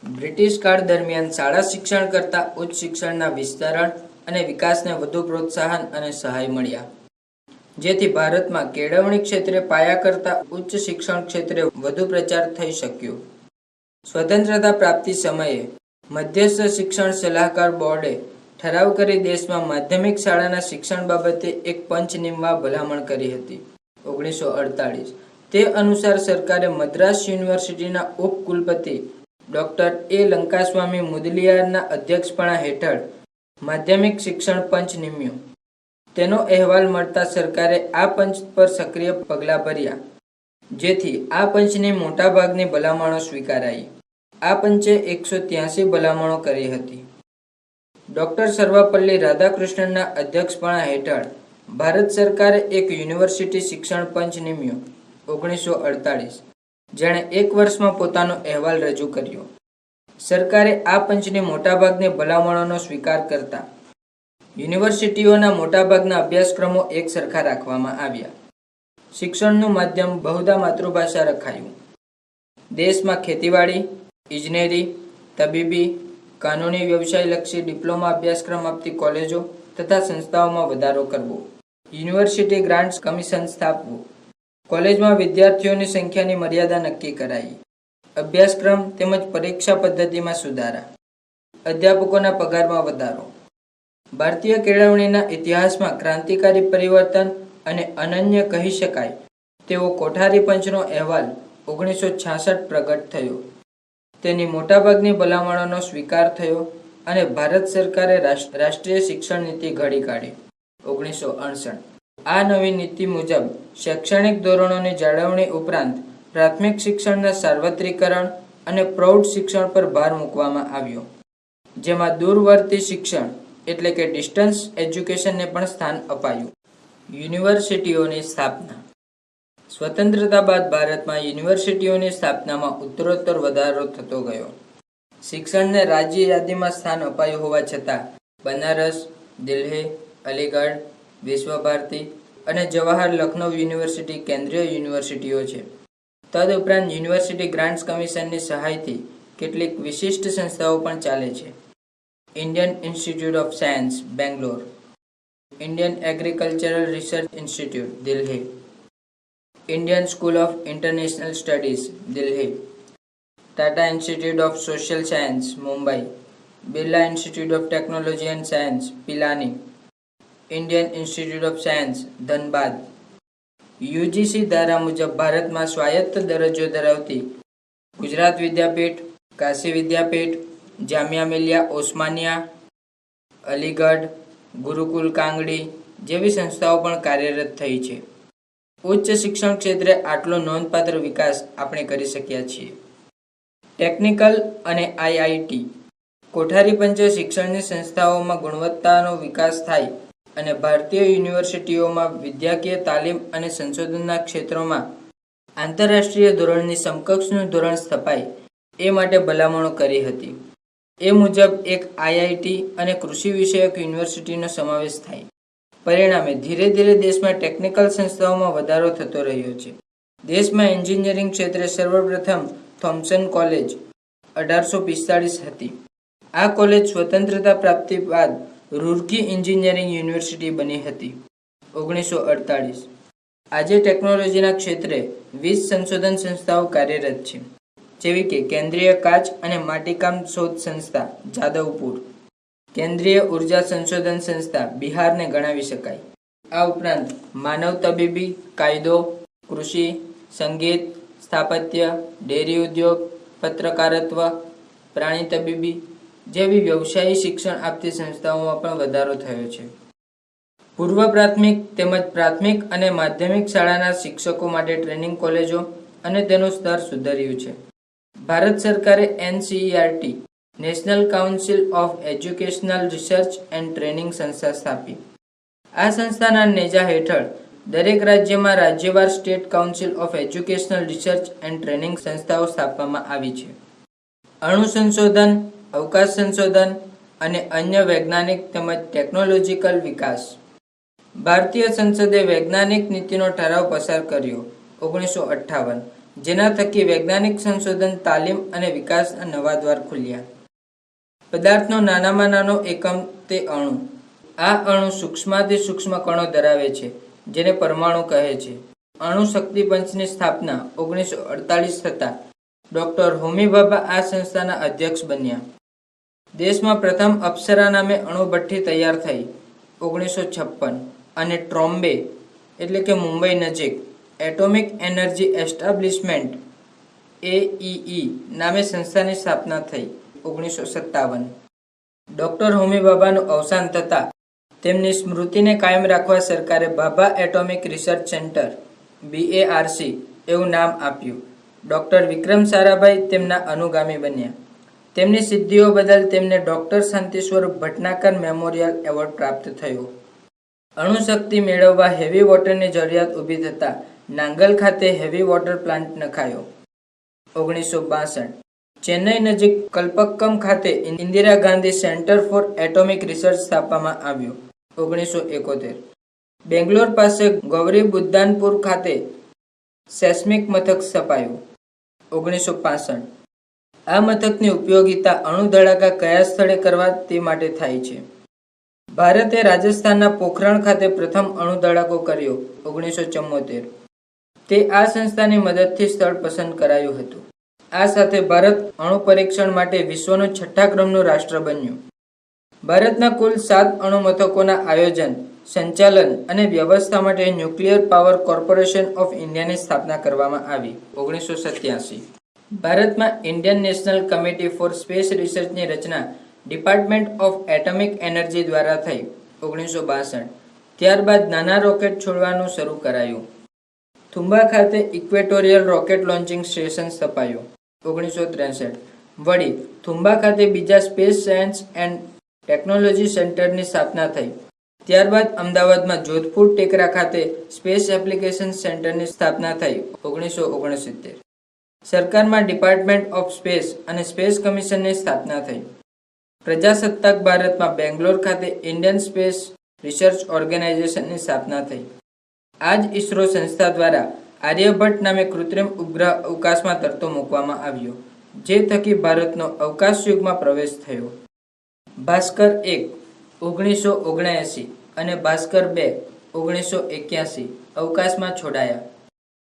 બ્રિટિશ કાળ દરમિયાન શાળા શિક્ષણ કરતાં ઉચ્ચ શિક્ષણના વિસ્તરણ અને વિકાસને વધુ પ્રોત્સાહન અને સહાય મળ્યા, જેથી ભારતમાં કેળવણી ક્ષેત્રે પાયા કરતાં ઉચ્ચ શિક્ષણ ક્ષેત્રે વધુ પ્રચાર થઈ શક્યો. સ્વતંત્રતા પ્રાપ્તિ સમયે મધ્યસ્થ શિક્ષણ સલાહકાર બોર્ડે ઠરાવ કરી દેશમાં માધ્યમિક શાળાના શિક્ષણ બાબતે એક પંચ નીમવા ભલામણ કરી હતી 1948. તે અનુસાર સરકારે મદ્રાસ યુનિવર્સિટીના ઉપકુલપતિ ડોક્ટર એ લંકાસ્વામી મુદલિયારના અધ્યક્ષપણા હેઠળ માધ્યમિક શિક્ષણ પંચ નિમ્યો. તેનો અહેવાલ મળતા સરકારે આ પંચ પર સક્રિય પગલાં ભર્યા, જેથી આ પંચની મોટાભાગની ભલામણો સ્વીકારાઈ. આ પંચે 183 ભલામણો કરી હતી. ડોક્ટર સર્વપલ્લી રાધાકૃષ્ણનના અધ્યક્ષપણા હેઠળ ભારત સરકારે એક યુનિવર્સિટી શિક્ષણ પંચ નિમ્યો 1948, જેણે 1 વર્ષમાં પોતાનો અહેવાલ રજૂ કર્યો. સરકારે આ પંચની મોટાભાગની ભલામણોનો સ્વીકાર કરતા યુનિવર્સિટીઓના મોટાભાગના અભ્યાસક્રમો એક સરખા રાખવામાં આવ્યા. શિક્ષણનું માધ્યમ બહુધા માતૃભાષા રખાયું. દેશમાં ખેતીવાડી, ઇજનેરી, તબીબી, કાનૂની વ્યવસાયલક્ષી ડિપ્લોમા અભ્યાસક્રમ આપતી કોલેજો તથા સંસ્થાઓમાં વધારો કરવો, યુનિવર્સિટી ગ્રાન્ટ્સ કમિશન સ્થાપવું, કોલેજમાં વિદ્યાર્થીઓની સંખ્યાની મર્યાદા નક્કી કરાઈ, અભ્યાસક્રમ તેમજ પરીક્ષા પદ્ધતિમાં સુધારા, અધ્યાપકોના પગારમાં વધારો. ભારતીય કેળવણીના ઇતિહાસમાં ક્રાંતિકારી પરિવર્તન અને અનન્ય કહી શકાય તેવો કોઠારી પંચનો અહેવાલ 1966 પ્રગટ થયો. તેની મોટાભાગની ભલામણોનો સ્વીકાર થયો અને ભારત સરકારે રાષ્ટ્રીય શિક્ષણ નીતિ ઘડી કાઢી 1968. આ નવી નીતિ મુજબ શૈક્ષણિક ધોરણોની જાળવણી ઉપરાંત પ્રાથમિક શિક્ષણના સાર્વત્રિકરણ અને પ્રૌઢ શિક્ષણ પર ભાર મૂકવામાં આવ્યો, જેમાં દૂરવર્તી શિક્ષણ એટલે કે ડિસ્ટન્સ એજ્યુકેશનને પણ સ્થાન અપાયું. યુનિવર્સિટીઓની સ્થાપના. સ્વતંત્રતા બાદ ભારતમાં યુનિવર્સિટીઓની સ્થાપનામાં ઉત્તરોત્તર વધારો થતો ગયો. શિક્ષણને રાજ્ય યાદીમાં સ્થાન અપાયું હોવા છતાં બનારસ, દિલ્હી, અલીગઢ, વિશ્વભારતી અને જવાહર લખનૌ યુનિવર્સિટી કેન્દ્રીય યુનિવર્સિટીઓ છે. તદુપરાંત યુનિવર્સિટી ગ્રાન્ટ્સ કમિશનની સહાયથી કેટલીક વિશિષ્ટ સંસ્થાઓ પણ ચાલે છે. Indian institute of science, Bangalore, Indian agricultural research institute, Delhi, Indian school of international studies, Delhi, Tata institute of social science, Mumbai, Birla institute of technology and science, Pilani, Indian institute of science, Dhanbad. UGC ધારા મુજબ ભારતમાં સ્વાયત્ત દરજ્જો ધરાવતી ગુજરાત વિદ્યાપીઠ, કાશી વિદ્યાપીઠ, જામિયા મિલિયા ઓસ્માનિયા, અલીગઢ, ગુરુકુલ કાંગડી જેવી સંસ્થાઓ પણ કાર્યરત થઈ છે. ઉચ્ચ શિક્ષણ ક્ષેત્રે આટલો નોંધપાત્ર વિકાસ આપણે કરી શક્યા છીએ. ટેકનિકલ અને આઈઆઈટી. કોઠારી પંચે શિક્ષણની સંસ્થાઓમાં ગુણવત્તાનો વિકાસ થાય અને ભારતીય યુનિવર્સિટીઓમાં વિદ્યાકીય તાલીમ અને સંશોધનના ક્ષેત્રોમાં આંતરરાષ્ટ્રીય ધોરણની સમકક્ષનું ધોરણ સ્થપાય એ માટે ભલામણો કરી હતી. એ મુજબ એક આઈઆઈટી અને કૃષિ વિષયક યુનિવર્સિટીનો સમાવેશ થાય. પરિણામે ધીરે ધીરે દેશમાં ટેકનિકલ સંસ્થાઓમાં વધારો થતો રહ્યો છે. દેશમાં એન્જિનિયરિંગ ક્ષેત્રે સર્વપ્રથમ થોમ્સન કોલેજ 1845 હતી. આ કોલેજ સ્વતંત્રતા પ્રાપ્તિ બાદ રૂરકી એન્જિનિયરિંગ યુનિવર્સિટી બની હતી 1948. આજે ટેકનોલોજીના ક્ષેત્રે 20 સંશોધન સંસ્થાઓ કાર્યરત છે, જેવી કે કેન્દ્રીય કાચ અને માટીકામ શોધ સંસ્થા જાદવપુર, કેન્દ્રીય ઉર્જા સંશોધન સંસ્થા બિહારને ગણાવી શકાય. આ ઉપરાંત માનવ તબીબી, કાયદો, કૃષિ, સંગીત, સ્થાપત્ય, ડેરી ઉદ્યોગ, પત્રકારત્વ, પ્રાણી તબીબી જેવી વ્યવસાયી શિક્ષણ આપતી સંસ્થાઓમાં પણ વધારો થયો છે. પૂર્વ પ્રાથમિક તેમજ પ્રાથમિક અને માધ્યમિક શાળાના શિક્ષકો માટે ટ્રેનિંગ કોલેજો અને તેનું સ્તર સુધર્યું છે. ભારત સરકારે NCERT national council of educational research and training સંસ્થા સ્થાપી. આ સંસ્થાના નેજા હેઠળ દરેક રાજ્યમાં રાજ્યવાર state council of educational research and training સંસ્થાઓ સ્થાપવામાં આવી છે. અણુ સંશોધન, અવકાશ સંશોધન અને અન્ય વૈજ્ઞાનિક તેમજ ટેકનોલોજીકલ વિકાસ. ભારતીય સંસદે વૈજ્ઞાનિક નીતિનો ઠરાવ પસાર કર્યો 1958, જેના થકી વૈજ્ઞાનિક સંશોધન, તાલીમ અને વિકાસના નવા દ્વાર ખુલ્યા. પદાર્થનો નાનામાં નાનો એકમ તે અણુ. આ અણુ સૂક્ષ્માતિ સૂક્ષ્મ કણો ધરાવે છે, જેને પરમાણુ કહે છે. અણુ શક્તિ પંચની સ્થાપના 1948 થતાં ડોક્ટર હોમી ભાભા આ સંસ્થાના અધ્યક્ષ બન્યા. દેશમાં પ્રથમ અપ્સરા નામે અણુભઠ્ઠી તૈયાર થઈ 1956 અને ટ્રોમ્બે એટલે કે મુંબઈ નજીક એટોમિક એનર્જી એસ્ટાબ્લિશમેન્ટ AEE નામે સંસ્થાની સ્થાપના થઈ 1957. ડોક્ટર હોમી ભાભાનું અવસાન થતાં તેમની સ્મૃતિને કાયમ રાખવા સરકારે Bhabha atomic research centre BARC એવું નામ આપ્યું. ડોક્ટર વિક્રમ સારાભાઈ તેમના અનુગામી બન્યા. તેમની સિદ્ધિઓ બદલ તેમને ડોક્ટર શાંતિ સ્વરૂપ ભટનાકર મેમોરિયલ એવોર્ડ પ્રાપ્ત થયો. અણુશક્તિ મેળવવા હેવી વોટરની જરૂરિયાત ઊભી થતાં નાંગલ ખાતે હેવી વોટર પ્લાન્ટ નખાયો 1962. ચેન્નઈ નજીક કલ્પક્કમ ખાતે Indira Gandhi centre for atomic research સ્થાપવામાં આવ્યું 1971. બેંગ્લોર પાસે ગૌરી બુદ્ધાનપુર ખાતે સેસ્મિક મથક સ્થપાયું 1965. આ મથકની ઉપયોગિતા અણુ ધડાકા કયા સ્થળે કરવા તે માટે થાય છે. ભારતે રાજસ્થાનના પોખરણ ખાતે પ્રથમ અણુ ધડાકો કર્યો 1974. તે આ સંસ્થાની મદદથી સ્થળ પસંદ કરાયું હતું. આ સાથે ભારત અણુ પરીક્ષણ માટે વિશ્વનું 6થા ક્રમનું રાષ્ટ્ર બન્યું. ભારતના કુલ 7 અણુ મથકોના આયોજન, સંચાલન અને વ્યવસ્થા માટે ન્યુક્લિયર પાવર કોર્પોરેશન ઓફ ઇન્ડિયાની સ્થાપના કરવામાં આવી 1987. ભારતમાં Indian national committee for space રિસર્ચની રચના ડિપાર્ટમેન્ટ ઓફ એટોમિક એનર્જી દ્વારા થઈ 1962. ત્યારબાદ નાના રોકેટ છોડવાનું શરૂ કરાયું. થુંબા ખાતે ઇક્વેટોરિયલ રોકેટ લોન્ચિંગ સ્ટેશન સ્થપાયું 1963. વળી થુંબા ખાતે બીજા સ્પેસ સાયન્સ એન્ડ ટેકનોલોજી સેન્ટરની સ્થાપના થઈ. ત્યારબાદ અમદાવાદમાં જોધપુર ટેકરા ખાતે સ્પેસ એપ્લિકેશન સેન્ટરની સ્થાપના થઈ 1969. સરકારમાં ડિપાર્ટમેન્ટ ઓફ સ્પેસ અને સ્પેસ કમિશનની સ્થાપના થઈ. પ્રજાસત્તાક ભારતમાં બેંગ્લોર ખાતે ઇન્ડિયન સ્પેસ રિસર્ચ ઓર્ગેનાઇઝેશનની સ્થાપના થઈ. આ જ ઇસરો સંસ્થા દ્વારા આર્યભટ્ટ નામે કૃત્રિમ ઉપગ્રહ અવકાશમાં તરતો મૂકવામાં આવ્યો, જે થકી ભારતનો અવકાશ યુગમાં પ્રવેશ થયો. ભાસ્કર 1 1979 અને ભાસ્કર 2 1981 અવકાશમાં છોડાયા.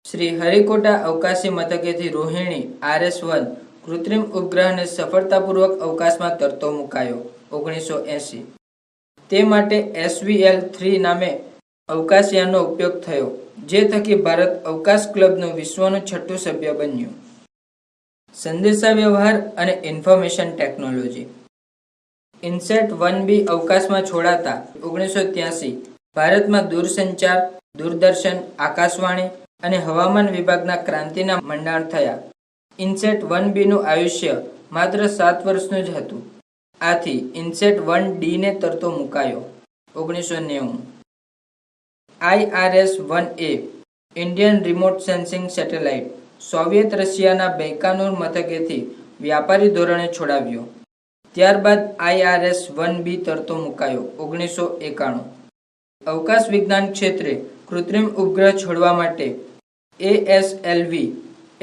શ્રી હરિકોટા અવકાશી મથકેથી રોહિણી RS-1 કૃત્રિમ ઉપગ્રહને સફળતાપૂર્વક અવકાશમાં તરતો મુકાયો 1980. તે માટે SVL-3 નામે અવકાશયાનનો ઉપયોગ થયો, જે થકી ભારત અવકાશ ક્લબનું વિશ્વનું 6થું સભ્ય બન્યું. સંદેશાવ્યવહાર અને ઇન્ફોર્મેશન ટેકનોલોજી. INSAT-1B અવકાશમાં છોડાતા 1983 ભારતમાં દૂરસંચાર, દૂરદર્શન, આકાશવાણી અને હવામાન વિભાગના ક્રાંતિના મંડાણ થયા. INSAT-1Bનું આયુષ્ય માત્ર 7 વર્ષનું જ હતું. આથી INSAT-1D ને તરતો મુકાયો 1990. IRS-1A Indian remote sensing satellite Soviet રશિયાના બૈકાનુર મથકેથી વ્યાપારી ધોરણે છોડાવ્યો. ત્યારબાદ IRS-1B તરતો મુકાયો 1991. અવકાશ વિજ્ઞાન ક્ષેત્રે કૃત્રિમ ઉપગ્રહ છોડવા માટે ASLV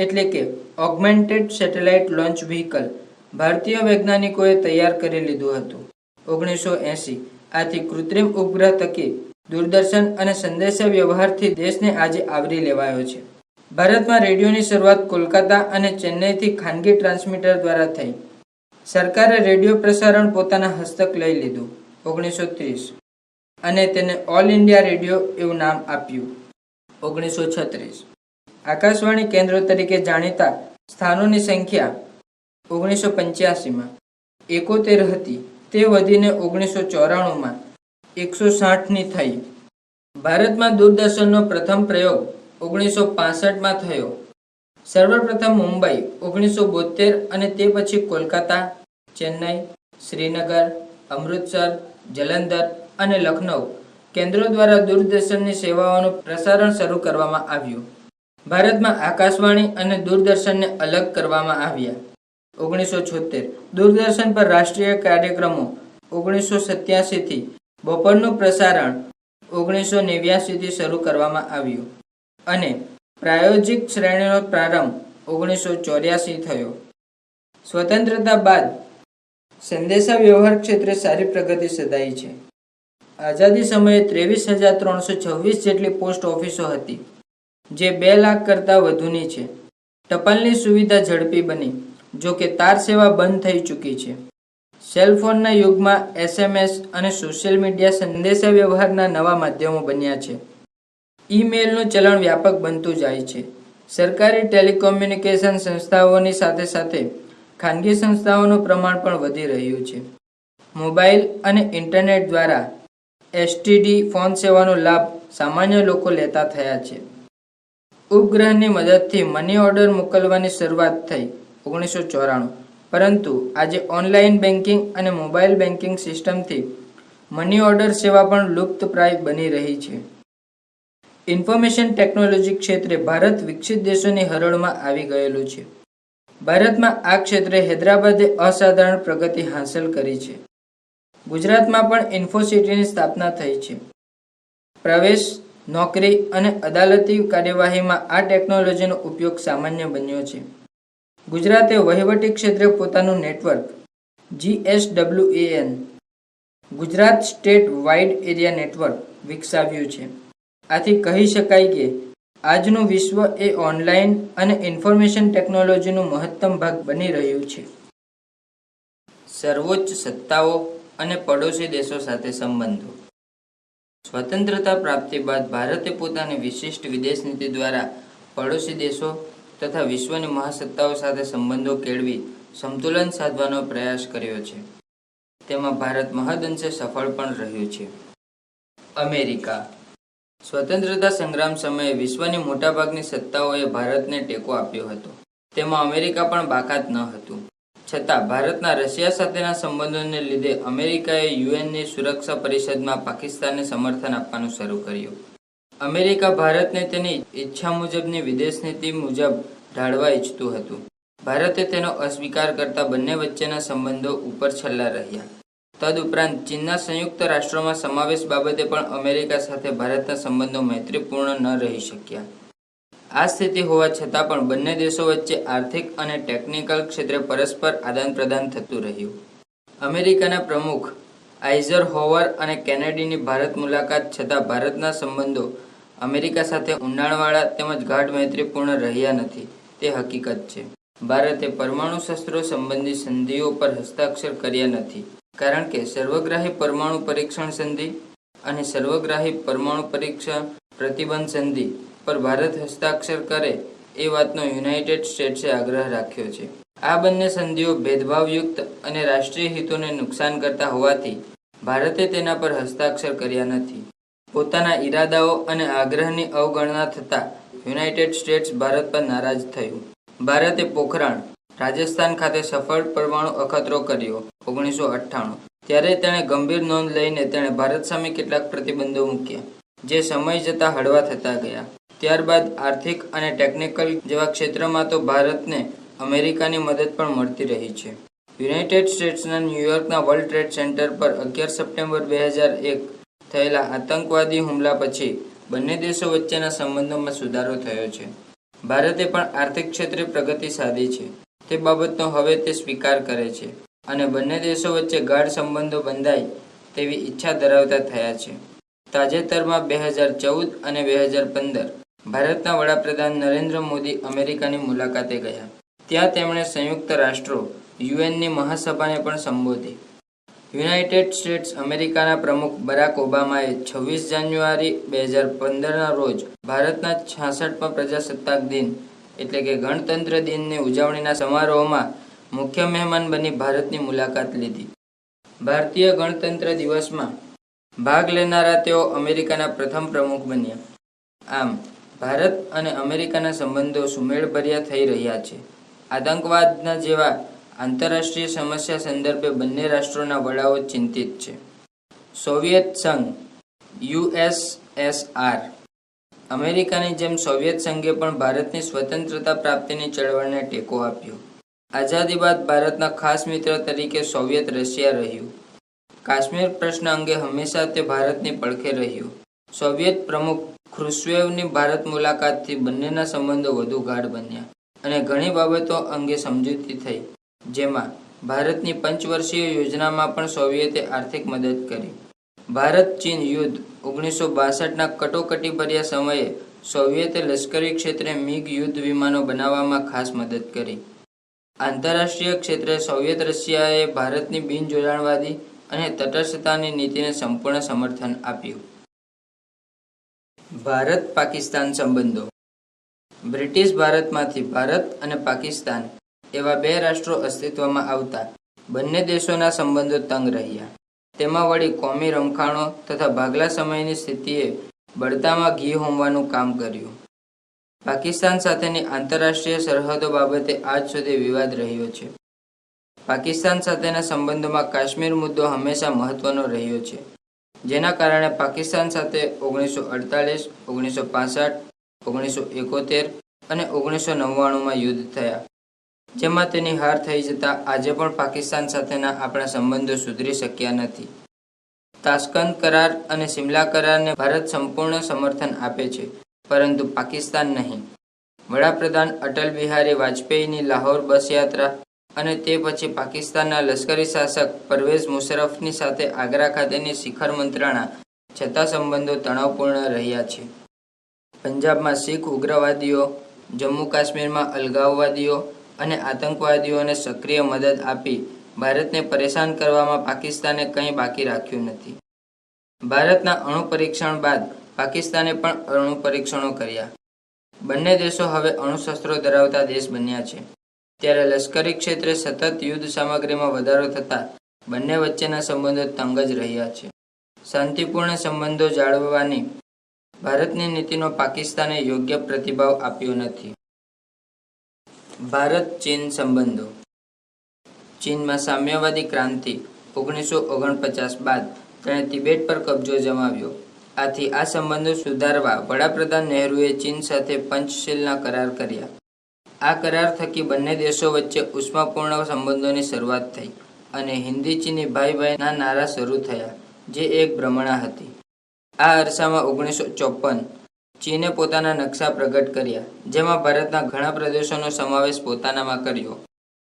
એટલે કે ઓગમેન્ટેડ સેટેલાઇટ લોન્ચ વ્હીકલ ભારતીય વૈજ્ઞાનિકોએ તૈયાર કરી લીધું હતું 1980. આથી કૃત્રિમ ઉપગ્રહ થકી દૂરદર્શન અને સંદેશા વ્યવહારથી દેશને આજે આવરી લેવાયો છે. ભારતમાં રેડિયોની શરૂઆત કોલકાતા અને ચેન્નઈથી ખાનગી ટ્રાન્સમીટર દ્વારા થઈ. સરકારે રેડિયો પ્રસારણ પોતાના હસ્તક લઈ લીધું 1930 અને તેને ઓલ ઇન્ડિયા રેડિયો એવું નામ આપ્યું 1936. આકાશવાણી કેન્દ્રો તરીકે જાણીતા સ્થાનોની સંખ્યા 1985માં 71 હતી. તે વધીને 1994માં 160ની થઈ. ભારતમાં દૂરદર્શનનો પ્રથમ પ્રયોગ 1965માં થયો. સર્વપ્રથમ મુંબઈ 1972 અને તે પછી કોલકાતા, ચેન્નઈ, શ્રીનગર, અમૃતસર, જલંધર અને લખનઉ કેન્દ્રો દ્વારા દૂરદર્શનની સેવાઓનું પ્રસારણ શરૂ કરવામાં આવ્યું. ભારતમાં આકાશવાણી અને દૂરદર્શનને અલગ કરવામાં આવ્યા 1976. દૂરદર્શન પર રાષ્ટ્રીય કાર્યક્રમો 1987થી બપોરનું પ્રસારણ 1989થી શરૂ કરવામાં આવ્યું અને પ્રાયોજિક શ્રેણીનો પ્રારંભ 1984 થયો. સ્વતંત્રતા બાદ સંદેશા વ્યવહાર ક્ષેત્રે સારી પ્રગતિ સધાઈ છે. આઝાદી સમયે 23,326 જેટલી પોસ્ટ ઓફિસો હતી, જે 2 લાખ કરતાં વધુની છે. ટપાલની સુવિધા ઝડપી બની, જો કે તાર સેવા બંધ થઈ ચૂકી છે. સેલફોનના યુગમાં SMS અને સોશિયલ મીડિયા સંદેશા વ્યવહારના નવા માધ્યમો બન્યા છે. ઈમેલનું ચલણ વ્યાપક બનતું જાય છે. સરકારી ટેલિકોમ્યુનિકેશન સંસ્થાઓની સાથે સાથે ખાનગી સંસ્થાઓનું પ્રમાણ પણ વધી રહ્યું છે. મોબાઈલ અને ઇન્ટરનેટ દ્વારા STD ફોન સેવાનો લાભ સામાન્ય લોકો લેતા થયા છે. ઉપગ્રહની મદદથી મની ઓર્ડર મોકલવાની શરૂઆત થઈ 1994, પરંતુ આજે ઓનલાઈન બેન્કિંગ અને મોબાઈલ બેન્કિંગ સિસ્ટમથી મની ઓર્ડર સેવા પણ લુપ્તપ્રાય બની રહી છે. ઇન્ફોર્મેશન ટેકનોલોજી ક્ષેત્રે ભારત વિકસિત દેશોની હરોળમાં આવી ગયેલું છે. ભારતમાં આ ક્ષેત્રે હૈદરાબાદે અસાધારણ પ્રગતિ હાંસલ કરી છે. ગુજરાતમાં પણ ઇન્ફોસિટીની સ્થાપના થઈ છે. પ્રવેશ, નોકરી અને અદાલતી કાર્યવાહીમાં આ ટેકનોલોજીનો ઉપયોગ સામાન્ય બન્યો છે. ગુજરાતે વહીવટી ક્ષેત્રે પોતાનું network GSWAN Gujarat state wide area network વિકસાવ્યું છે. આથી કહી શકાય કે આજનું વિશ્વ એ ઓનલાઈન અને ઇન્ફોર્મેશન ટેકનોલોજીનું મહત્તમ ભાગ બની રહ્યું છે. સર્વોચ્ચ સત્તાઓ અને પડોશી દેશો સાથે સંબંધો. સ્વતંત્રતા પ્રાપ્તિ બાદ ભારતે પોતાની વિશિષ્ટ વિદેશ નીતિ દ્વારા પડોશી દેશો તથા વિશ્વની મહાસત્તાઓ સાથે સંબંધો કેળવી સંતુલન સાધવાનો પ્રયાસ કર્યો છે. તેમાં ભારત મહદઅંશે સફળ પણ રહ્યું છે. અમેરિકા. સ્વતંત્રતા સંગ્રામ સમયે વિશ્વની મોટાભાગની સત્તાઓએ ભારતને ટેકો આપ્યો હતો. તેમાં અમેરિકા પણ બાકાત ન હતું. છતાં ભારતના રશિયા સાથેના સંબંધોને લીધે અમેરિકાએ યુએનની સુરક્ષા પરિષદમાં પાકિસ્તાનને સમર્થન આપવાનું શરૂ કર્યું. અમેરિકા ભારતને તેની ઈચ્છા મુજબની વિદેશ નીતિ મુજબ ઢાળવા ઈચ્છતું હતું. ભારતે તેનો અસ્વીકાર કરતા બંને વચ્ચેના સંબંધો ઉપર છલ્લા રહ્યા. તદુપરાંત ચીનના સંયુક્ત રાષ્ટ્રોમાં સમાવેશ બાબતે પણ અમેરિકા સાથે ભારતના સંબંધો મૈત્રીપૂર્ણ ન રહી શક્યા. આ સ્થિતિ હોવા છતાં પણ બંને દેશો વચ્ચે આર્થિક અને ટેકનિકલ ક્ષેત્રે પરસ્પર આદાન પ્રદાન થતું રહ્યું. અમેરિકાના પ્રમુખ આઇઝનહોવર અને કેનેડીની ભારત મુલાકાત છતાં ભારતના સંબંધો અમેરિકા સાથે ઊંડાણવાળા તેમજ ગાઢ મૈત્રીપૂર્ણ રહ્યા નથી તે હકીકત છે. ભારતે પરમાણુ શસ્ત્રો સંબંધી સંધિઓ પર હસ્તાક્ષર કર્યા નથી, કારણ કે સર્વગ્રાહી પરમાણુ પરીક્ષણ સંધિ અને સર્વગ્રાહી પરમાણુ પરીક્ષણ પ્રતિબંધ સંધિ પર ભારત હસ્તાક્ષર કરે એ વાતનો યુનાઇટેડ સ્ટેટ્સે આગ્રહ રાખ્યો છે. આ બંને સંધિઓ ભેદભાવયુક્ત અને રાષ્ટ્રીય હિતોને નુકસાન કરતા હોવાથી ભારતે તેના પર હસ્તાક્ષર કર્યા નથી. પોતાના ઈરાદાઓ અને આગ્રહની અવગણના થતાં યુનાઇટેડ સ્ટેટ્સ ભારત પર નારાજ થયું. ભારતે પોખરાણ, રાજસ્થાન ખાતે સફળ પરમાણુ અખતરો કર્યો 1998. ત્યારે તેણે ગંભીર નોંધ લઈને તેણે ભારત સામે કેટલાક પ્રતિબંધો મૂક્યા, જે સમય જતાં હળવા થતા ગયા. ત્યારબાદ આર્થિક અને ટેકનિકલ જેવા ક્ષેત્રમાં તો ભારતને અમેરિકાની મદદ પણ મળતી રહી છે. યુનાઇટેડ સ્ટેટ્સના ન્યૂયોર્કના વર્લ્ડ ટ્રેડ સેન્ટર પર 11 સપ્ટેમ્બર 2001 થયેલા આતંકવાદી હુમલા પછી બંને દેશો વચ્ચેના સંબંધોમાં સુધારો થયો છે. ભારતે પણ આર્થિક ક્ષેત્રે પ્રગતિ સાધી છે તે બાબતનો હવે તે સ્વીકાર કરે છે અને બંને દેશો વચ્ચે ગાઢ સંબંધો બંધાય તેવી ઈચ્છા ધરાવતા થયા છે. તાજેતરમાં 2014 અને 2015 ભારતના વડાપ્રધાન નરેન્દ્ર મોદી અમેરિકાની મુલાકાતે ગયા. ત્યાં તેમણે સંયુક્ત રાષ્ટ્રો યુએનની મહાસભાને પણ સંબોધી. યુનાઇટેડ સ્ટેટ્સ અમેરિકાના પ્રમુખ બરાક ઓબામાએ 26 જાન્યુઆરી 2015ના રોજ ભારતના 66મા પ્રજાસત્તાક દિન એટલે કે ગણતંત્ર દિનની ઉજવણીના સમારોહમાં મુખ્ય મહેમાન બની ભારતની મુલાકાત લીધી. ભારતીય ગણતંત્ર દિવસમાં ભાગ લેનારા તેઓ અમેરિકાના પ્રથમ પ્રમુખ બન્યા. આમ ભારત અને અમેરિકાના સંબંધો સુમેળભર્યા થઈ રહ્યા છે. આતંકવાદના જેવા આંતરરાષ્ટ્રીય સમસ્યા સંદર્ભે બંને રાષ્ટ્રોના વડાઓ ચિંતિત છે. સોવિયત સંઘ USSR. અમેરિકાની જેમ સોવિયત સંઘે પણ ભારતની સ્વતંત્રતા પ્રાપ્તિની ચળવળને ટેકો આપ્યો. આઝાદી બાદ ભારતના ખાસ મિત્ર તરીકે સોવિયત રશિયા રહ્યું. કાશ્મીર પ્રશ્ન અંગે હંમેશા તે ભારતની પડખે રહ્યું. સોવિયત પ્રમુખ ખ્રુશ્ચેવની ભારત મુલાકાતથી બંનેના સંબંધો વધુ ગાઢ બન્યા અને ઘણી બાબતો અંગે સમજૂતી થઈ, જેમાં ભારતની પંચવર્ષીય યોજનામાં પણ સોવિયતે આર્થિક મદદ કરી. ભારત ચીન યુદ્ધ 1962ના કટોકટીભર્યા સમયે સોવિયતે લશ્કરી ક્ષેત્રે મિગ યુદ્ધ વિમાનો બનાવવામાં ખાસ મદદ કરી. આંતરરાષ્ટ્રીય ક્ષેત્રે સોવિયત રશિયાએ ભારતની બિનજોડાણવાદી અને તટસ્થતાની નીતિને સંપૂર્ણ સમર્થન આપ્યું. ભારત પાકિસ્તાન સંબંધો. બ્રિટિશ ભારતમાંથી ભારત અને પાકિસ્તાન એવા બે રાષ્ટ્રો અસ્તિત્વમાં આવતા બંને દેશોના સંબંધો તંગ રહ્યા. તેમાં વળી કોમી રમખાણો તથા ભાગલા સમયની સ્થિતિએ બળતામાં ઘી હોમવાનું કામ કર્યું. પાકિસ્તાન સાથેની આંતરરાષ્ટ્રીય સરહદો બાબતે આજ સુધી વિવાદ રહ્યો છે. પાકિસ્તાન સાથેના સંબંધોમાં કાશ્મીર મુદ્દો હંમેશા મહત્વનો રહ્યો છે, જેના કારણે પાકિસ્તાન સાથે 1948, 1965, 1971 અને 1999માં યુદ્ધ થયા, જેમાં તેની હાર થઈ જતા આજે પણ પાકિસ્તાન સાથેના આપણા સંબંધો સુધરી શક્યા નથી. તાશ્કંદ કરાર અને સિમલા કરારને ભારત સંપૂર્ણ સમર્થન આપે છે, પરંતુ પાકિસ્તાન નહીં. વડાપ્રધાન અટલ બિહારી વાજપેયીની લાહોર બસ યાત્રા અને તે પછી પાકિસ્તાનના લશ્કરી શાસક પરવેઝ મુશર્રફની સાથે આગ્રા ખાતેની શિખર મંત્રણા છતાં સંબંધો તણાવપૂર્ણ રહ્યા છે. પંજાબમાં શીખ ઉગ્રવાદીઓ, જમ્મુ કાશ્મીરમાં અલગાવવાદીઓ અને આતંકવાદીઓને સક્રિય મદદ આપી ભારતને પરેશાન કરવામાં પાકિસ્તાને કંઈ બાકી રાખ્યું નથી. ભારતના અણુ પરીક્ષણ બાદ પાકિસ્તાને પણ અણુ પરીક્ષણો કર્યા. બંને દેશો હવે અણુશસ્ત્રો ધરાવતા દેશ બન્યા છે. ત્યારે લશ્કરી ક્ષેત્રે સતત યુદ્ધ સામગ્રીમાં વધારો થતાં બંને વચ્ચેના સંબંધો તંગ જ રહ્યા છે. શાંતિપૂર્ણ સંબંધો જાળવવાની ભારતની નીતિનો પાકિસ્તાને યોગ્ય પ્રતિભાવ આપ્યો નથી. ભારત ચીન સંબંધો. ચીનમાં સામ્યવાદી ક્રાંતિ 1949 બાદ તેણે તિબેટ પર કબજો જમાવ્યો. આથી આ સંબંધો સુધારવા વડાપ્રધાન નહેરુએ ચીન સાથે પંચશીલના કરાર કર્યા. આ કરાર થકી બંને દેશો વચ્ચે ઉષ્માપૂર્ણ સંબંધોની શરૂઆત થઈ અને હિન્દી ચીની ભાઈ ભાઈના નારા શરૂ થયા, જે એક ભ્રમણા હતી. આ અરસામાં 1954 ચીને પોતાના નકશા પ્રગટ કર્યા, જેમાં ભારતના ઘણા પ્રદેશોનો સમાવેશ પોતાનામાં કર્યો.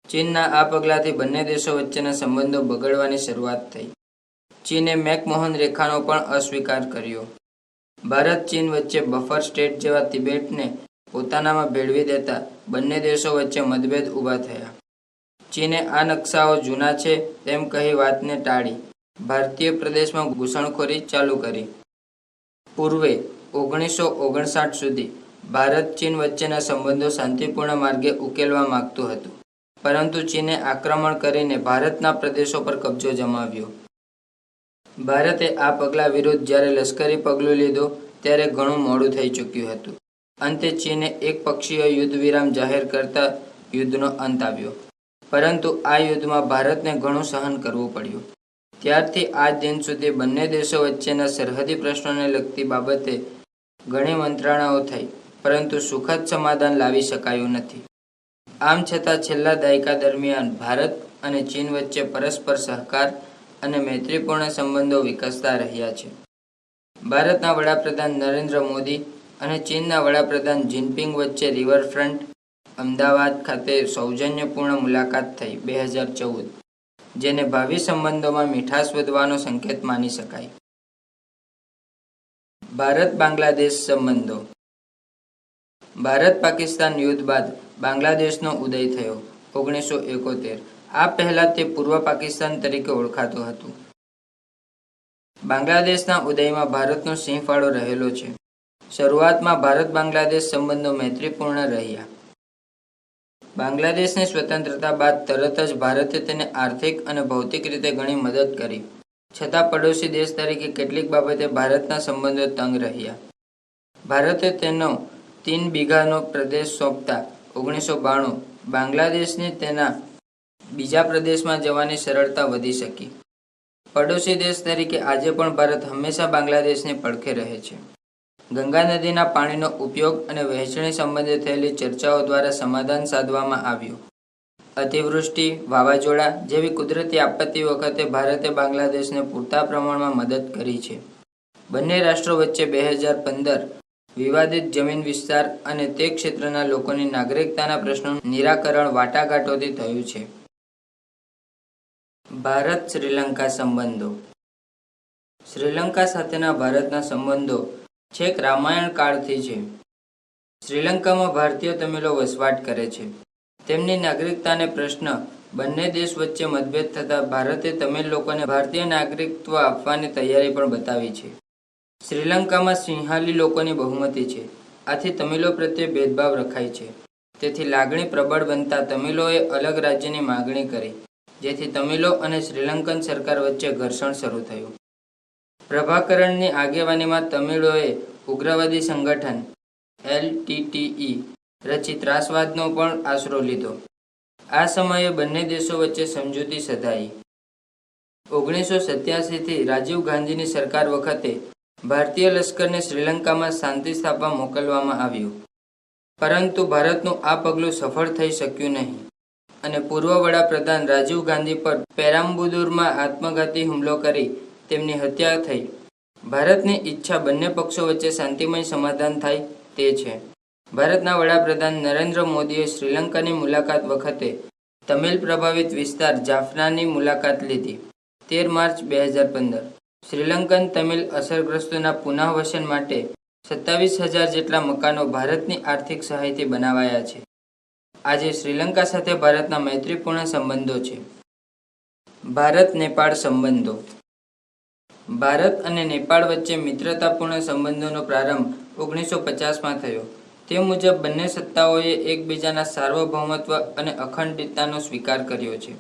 ચીનના આ પગલાથી બંને દેશો વચ્ચેના સંબંધો બગડવાની શરૂઆત થઈ. ચીને મેકમોહન રેખાનો પણ અસ્વીકાર કર્યો. ભારત ચીન વચ્ચે બફર સ્ટેટ જેવા તિબેટને પોતાનામાં ભેળવી દેતા બંને દેશો વચ્ચે મતભેદ ઊભા થયા. ચીને આ નકશાઓ જૂના છે તેમ કહી વાતને ટાળી ભારતીય પ્રદેશમાં ઘૂસણખોરી ચાલુ કરી. પૂર્વે 1959 સુધી ભારત ચીન વચ્ચેના સંબંધો શાંતિપૂર્ણ માર્ગે ઉકેલવા માંગતું હતું, પરંતુ ચીને આક્રમણ કરીને ભારતના પ્રદેશો પર કબજો જમાવ્યો. ભારતે આ પગલા વિરુદ્ધ જ્યારે લશ્કરી પગલું લીધું ત્યારે ઘણું મોડું થઈ ચૂક્યું હતું. અંતે ચીને એક પક્ષીય યુદ્ધ વિરામ જાહેર કરતા યુદ્ધનો અંત આવ્યો, પરંતુ આ યુદ્ધમાં ભારતને ઘણું સહન કરવું પડ્યું. ત્યારથી આજ દિન સુધી બંને દેશો વચ્ચેના સરહદી પ્રશ્નોને લગતી બાબતે ઘણી મંત્રણાઓ થઈ, પરંતુ સુખદ સમાધાન લાવી શકાયું નથી. આમ છતાં છેલ્લા દાયકા દરમિયાન ભારત અને ચીન વચ્ચે પરસ્પર સહકાર અને મૈત્રીપૂર્ણ સંબંધો વિકસતા રહ્યા છે. ભારતના વડાપ્રધાન નરેન્દ્ર મોદી અને ચીનના વડાપ્રધાન જિનપિંગ વચ્ચે રિવરફ્રન્ટ અમદાવાદ ખાતે સૌજન્યપૂર્ણ મુલાકાત થઈ 2014, જેને ભાવિ સંબંધોમાં મીઠાશ વધવાનો સંકેત માની શકાય. ભારત બાંગ્લાદેશ સંબંધો. ભારત પાકિસ્તાન યુદ્ધ બાદ બાંગ્લાદેશનો ઉદય થયો 1971. આ પહેલા તે પૂર્વ પાકિસ્તાન તરીકે ઓળખાતું હતું. બાંગ્લાદેશના ઉદયમાં ભારતનો સિંહ ફાળો રહેલો છે. શરૂઆતમાં ભારત બાંગ્લાદેશ સંબંધો મૈત્રીપૂર્ણ રહ્યા. બાંગ્લાદેશની સ્વતંત્રતા બાદ તરત જ ભારતે તેને આર્થિક અને ભૌતિક રીતે ઘણી મદદ કરી. છતાં પડોશી દેશ તરીકે કેટલીક બાબતે ભારતના સંબંધો તંગ રહ્યા. ભારતે તેનો 3 બીઘાનો પ્રદેશ સોંપતા 1992 બાંગ્લાદેશની તેના બીજા પ્રદેશમાં જવાની સરળતા વધી શકી. પડોશી દેશ તરીકે આજે પણ ભારત હંમેશા બાંગ્લાદેશની પડખે રહે છે. ગંગા નદીના પાણીનો ઉપયોગ અને વહેંચણી સંબંધે થયેલી ચર્ચાઓ દ્વારા સમાધાન સાધવામાં આવ્યું. અતિવૃષ્ટિ, વાવાઝોડા જેવી કુદરતી આપત્તિ વખતે ભારતે બાંગ્લાદેશને પૂરતા પ્રમાણમાં મદદ કરી છે. બંને રાષ્ટ્રો વચ્ચે 2015 વિવાદિત જમીન વિસ્તાર અને તે ક્ષેત્રના લોકોની નાગરિકતાના પ્રશ્નોનું નિરાકરણ વાટાઘાટોથી થયું છે. ભારત શ્રીલંકા સંબંધો. શ્રીલંકા સાથેના ભારતના સંબંધો છેક રામાયણ કાળથી છે. શ્રીલંકામાં ભારતીય તમિલો વસવાટ કરે છે. તેમની નાગરિકતાને પ્રશ્ન બંને દેશ વચ્ચે મતભેદ થતાં ભારતે તમિલ લોકોને ભારતીય નાગરિકત્વ આપવાની તૈયારી પણ બતાવી છે. શ્રીલંકામાં સિંહાલી લોકોની બહુમતી છે, આથી તમિલો પ્રત્યે ભેદભાવ રખાય છે. તેથી લાગણી પ્રબળ બનતા તમિલોએ અલગ રાજ્યની માગણી કરી, જેથી તમિલો અને શ્રીલંકન સરકાર વચ્ચે ઘર્ષણ શરૂ થયું. પ્રભાકરણની આગેવાનીમાં તમિળોએ ઉગ્રવાદી સંગઠન LTTE રચી ત્રાસવાદનો પણ આશરો લીધો. આ સમયે બંને દેશો વચ્ચે સમજૂતી સધાઈ. 1987થી રાજીવ ગાંધીની સરકાર વખતે ભારતીય લશ્કરને શ્રીલંકામાં શાંતિ સ્થાપવા મોકલવામાં આવ્યું, પરંતુ ભારતનું આ પગલું સફળ થઈ શક્યું નહીં અને પૂર્વ વડાપ્રધાન રાજીવ ગાંધી પર પેરામ્બુદુરમાં આત્મઘાતી હુમલો કરી તેમની હત્યા થઈ. ભારતની ઈચ્છા બંને પક્ષો વચ્ચે શાંતિમય સમાધાન થાય તે છે. ભારતના વડાપ્રધાન નરેન્દ્ર મોદીએ શ્રીલંકાની મુલાકાત વખતે તમિલ પ્રભાવિત વિસ્તાર જાફનાની મુલાકાત લીધી. 13 માર્ચ 2015. શ્રીલંકન તમિલ અસરગ્રસ્તોના પુનઃવસન માટે 27,000 જેટલા મકાનો ભારતની આર્થિક સહાયથી બનાવાયા છે. આજે શ્રીલંકા સાથે ભારતના મૈત્રીપૂર્ણ સંબંધો છે. ભારત નેપાળ સંબંધો. ભારત અને નેપાળ વચ્ચે મિત્રતાપૂર્ણ સંબંધોનો પ્રારંભ 1950માં થયો. તે મુજબ બંને સત્તાઓએ એકબીજાના સાર્વભૌમત્વ અને અખંડિતતાનો સ્વીકાર કર્યો છે.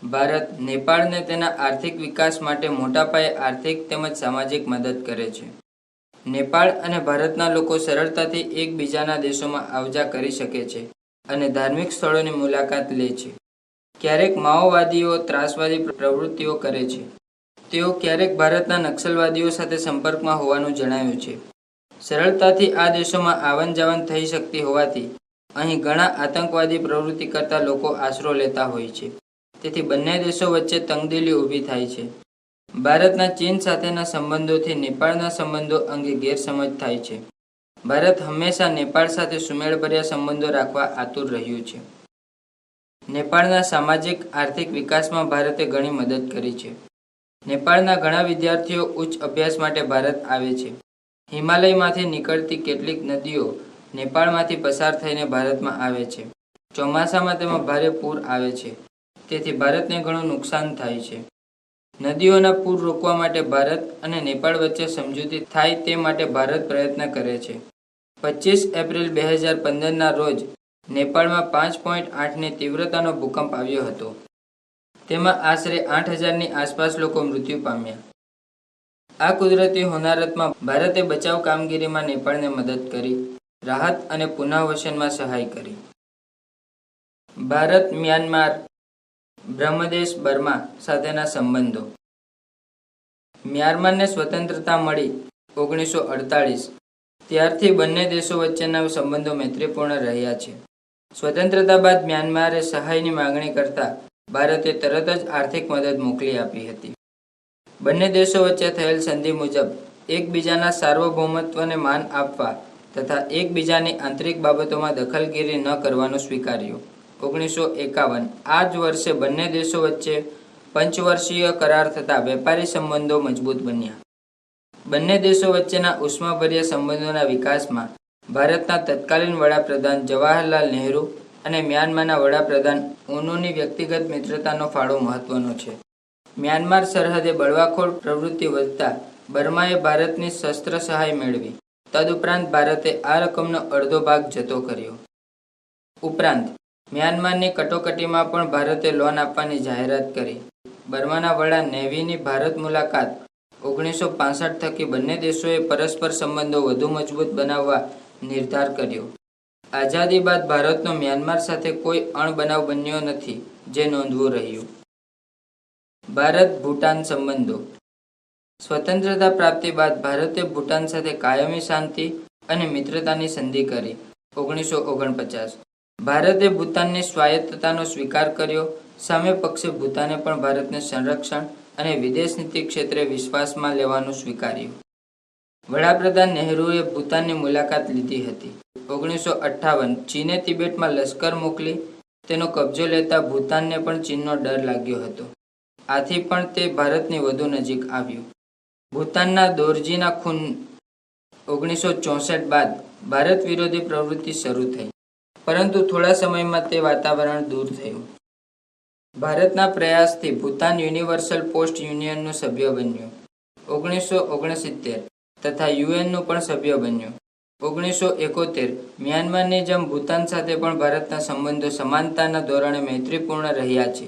ભારત નેપાળને તેના આર્થિક વિકાસ માટે મોટા પાયે આર્થિક તેમજ સામાજિક મદદ કરે છે. નેપાળ અને ભારતના લોકો સરળતાથી એકબીજાના દેશોમાં આવજા કરી શકે છે અને ધાર્મિક સ્થળોની મુલાકાત લે છે. ક્યારેક માઓવાદીઓ ત્રાસવાદી પ્રવૃત્તિઓ કરે છે. તેઓ ક્યારેક ભારતના નક્સલવાદીઓ સાથે સંપર્કમાં હોવાનું જણાયું છે. સરળતાથી આ દેશોમાં આવન જાવન થઈ શકતી હોવાથી અહીં ઘણા આતંકવાદી પ્રવૃત્તિ કરતા લોકો આશરો લેતા હોય છે. તેથી બંને દેશો વચ્ચે તંગદિલી ઊભી થાય છે. ભારતના ચીન સાથેના સંબંધોથી નેપાળના સંબંધો અંગે ગેરસમજ થાય છે. ભારત હંમેશા નેપાળ સાથે સુમેળભર્યા સંબંધો રાખવા આતુર રહ્યું છે. નેપાળના સામાજિક આર્થિક વિકાસમાં ભારતે ઘણી મદદ કરી છે. નેપાળના ઘણા વિદ્યાર્થીઓ ઉચ્ચ અભ્યાસ માટે ભારત આવે છે. હિમાલયમાંથી નીકળતી કેટલીક નદીઓ નેપાળમાંથી પસાર થઈને ભારતમાં આવે છે. ચોમાસામાં તેમાં ભારે પૂર આવે છે. તેથી ભારતને ઘણું નુકસાન થાય છે. નદીઓના પૂર રોકવા માટે ભારત અને નેપાળ વચ્ચે સમજૂતી થાય તે માટે ભારત પ્રયત્ન કરે છે. 25 એપ્રિલ 2015ના રોજ નેપાળમાં 5.8ની તીવ્રતાનો ભૂકંપ આવ્યો હતો. તેમાં આશરે 8,000ની આસપાસ લોકો મૃત્યુ પામ્યા. આ કુદરતી હોનારતમાં ભારતે બચાવ કામગીરીમાં નેપાળને મદદ કરી, રાહત અને પુનઃવસનમાં સહાય કરી. ભારત મ્યાનમાર બ્રહ્મદેશ બર્મા સાથેના સંબંધો. મ્યાનમારને સ્વતંત્રતા મળી 1948 ત્યારથી બંને દેશો વચ્ચેના સંબંધો મૈત્રીપૂર્ણ રહ્યા છે. સ્વતંત્રતા બાદ મ્યાનમારે સહાયની માંગણી કરતા ભારતે તરત જ આર્થિક મદદ મોકલી આપી હતી. બંને દેશો વચ્ચે થયેલ સંધિ મુજબ એકબીજાના સાર્વભૌમત્વને માન આપવા તથા એકબીજાની આંતરિક બાબતોમાં દખલગીરી ન કરવાનું સ્વીકાર્યું. 1951 આ જ વર્ષે બંને દેશો વચ્ચે પંચવર્ષીય કરાર થતા વેપારી સંબંધો મજબૂત બન્યા. બંને દેશો વચ્ચેના ઉષ્માભર્યા સંબંધોના વિકાસમાં ભારતના તત્કાલીન વડાપ્રધાન જવાહરલાલ નહેરુ અને મ્યાનમારના વડાપ્રધાન ઉનોની વ્યક્તિગત મિત્રતાનો ફાળો મહત્વનો છે. મ્યાનમાર સરહદે બળવાખોર પ્રવૃત્તિ વધતા બર્માએ ભારતની શસ્ત્ર સહાય મેળવી. તદુપરાંત ભારતે આ રકમનો અડધો ભાગ જતો કર્યો. ઉપરાંત મ્યાનમારની કટોકટીમાં પણ ભારતે લોન આપવાની જાહેરાત કરી. બર્માના વડા નેવીની ભારત મુલાકાત 1965 થકી બંને દેશોએ પરસ્પર સંબંધો વધુ મજબૂત બનાવવા નિર્ધાર કર્યો. આઝાદી બાદ ભારતનો મ્યાનમાર સાથે કોઈ અણબનાવ બન્યો નથી, જે નોંધવું રહ્યું. ભારત ભૂટાન સંબંધો. સ્વતંત્રતા પ્રાપ્તિ બાદ ભારતે ભૂટાન સાથે કાયમી શાંતિ અને મિત્રતાની સંધિ કરી. 1949 ભારતે ભૂતાનની સ્વાયત્તતાનો સ્વીકાર કર્યો. સામે પક્ષે ભૂતાને પણ ભારતને સંરક્ષણ અને વિદેશ નીતિ ક્ષેત્રે વિશ્વાસમાં લેવાનું સ્વીકાર્યું. વડાપ્રધાન નહેરુએ ભૂતાનની મુલાકાત લીધી હતી. 1958 ચીને તિબેટમાં લશ્કર મોકલી તેનો કબજો લેતા ભૂતાનને પણ ચીનનો ડર લાગ્યો હતો. આથી પણ તે ભારતની વધુ નજીક આવ્યું. ભૂતાનના દોરજીના ખૂન 1964 બાદ ભારત વિરોધી પ્રવૃત્તિ શરૂ થઈ, પરંતુ થોડા સમયમાં તે વાતાવરણ દૂર થયું. ભારતના પ્રયાસથી ભૂતાન યુનિવર્સલ પોસ્ટ યુનિયનનું સભ્ય બન્યું. 1969 તથા યુએનનું પણ સભ્ય બન્યું. 1971 મ્યાનમારની જેમ ભૂતાન સાથે પણ ભારતના સંબંધો સમાનતાના ધોરણે મૈત્રીપૂર્ણ રહ્યા છે.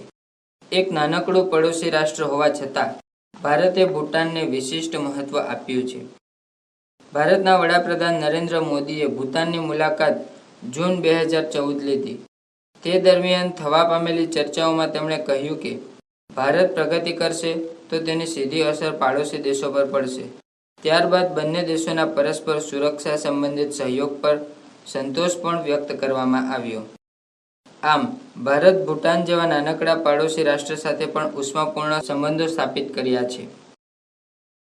એક નાનકડું પડોશી રાષ્ટ્ર હોવા છતાં ભારતે ભૂટાનને વિશિષ્ટ મહત્વ આપ્યું છે. ભારતના વડાપ્રધાન નરેન્દ્ર મોદીએ ભૂતાનની મુલાકાત જૂન 2014 લીધી. તે દરમિયાન થવા પામેલી ચર્ચાઓમાં તેમણે કહ્યું કે ભારત પ્રગતિ કરશે તો તેની સીધી અસર પાડોશી દેશો પર પડશે. ત્યારબાદ બંને દેશોના પરસ્પર સુરક્ષા સંબંધિત સહયોગ પર સંતોષ પણ વ્યક્ત કરવામાં આવ્યો. આમ ભારત ભૂટાન જેવા નાનકડા પાડોશી રાષ્ટ્ર સાથે પણ ઉષ્માપૂર્ણ સંબંધો સ્થાપિત કર્યા છે.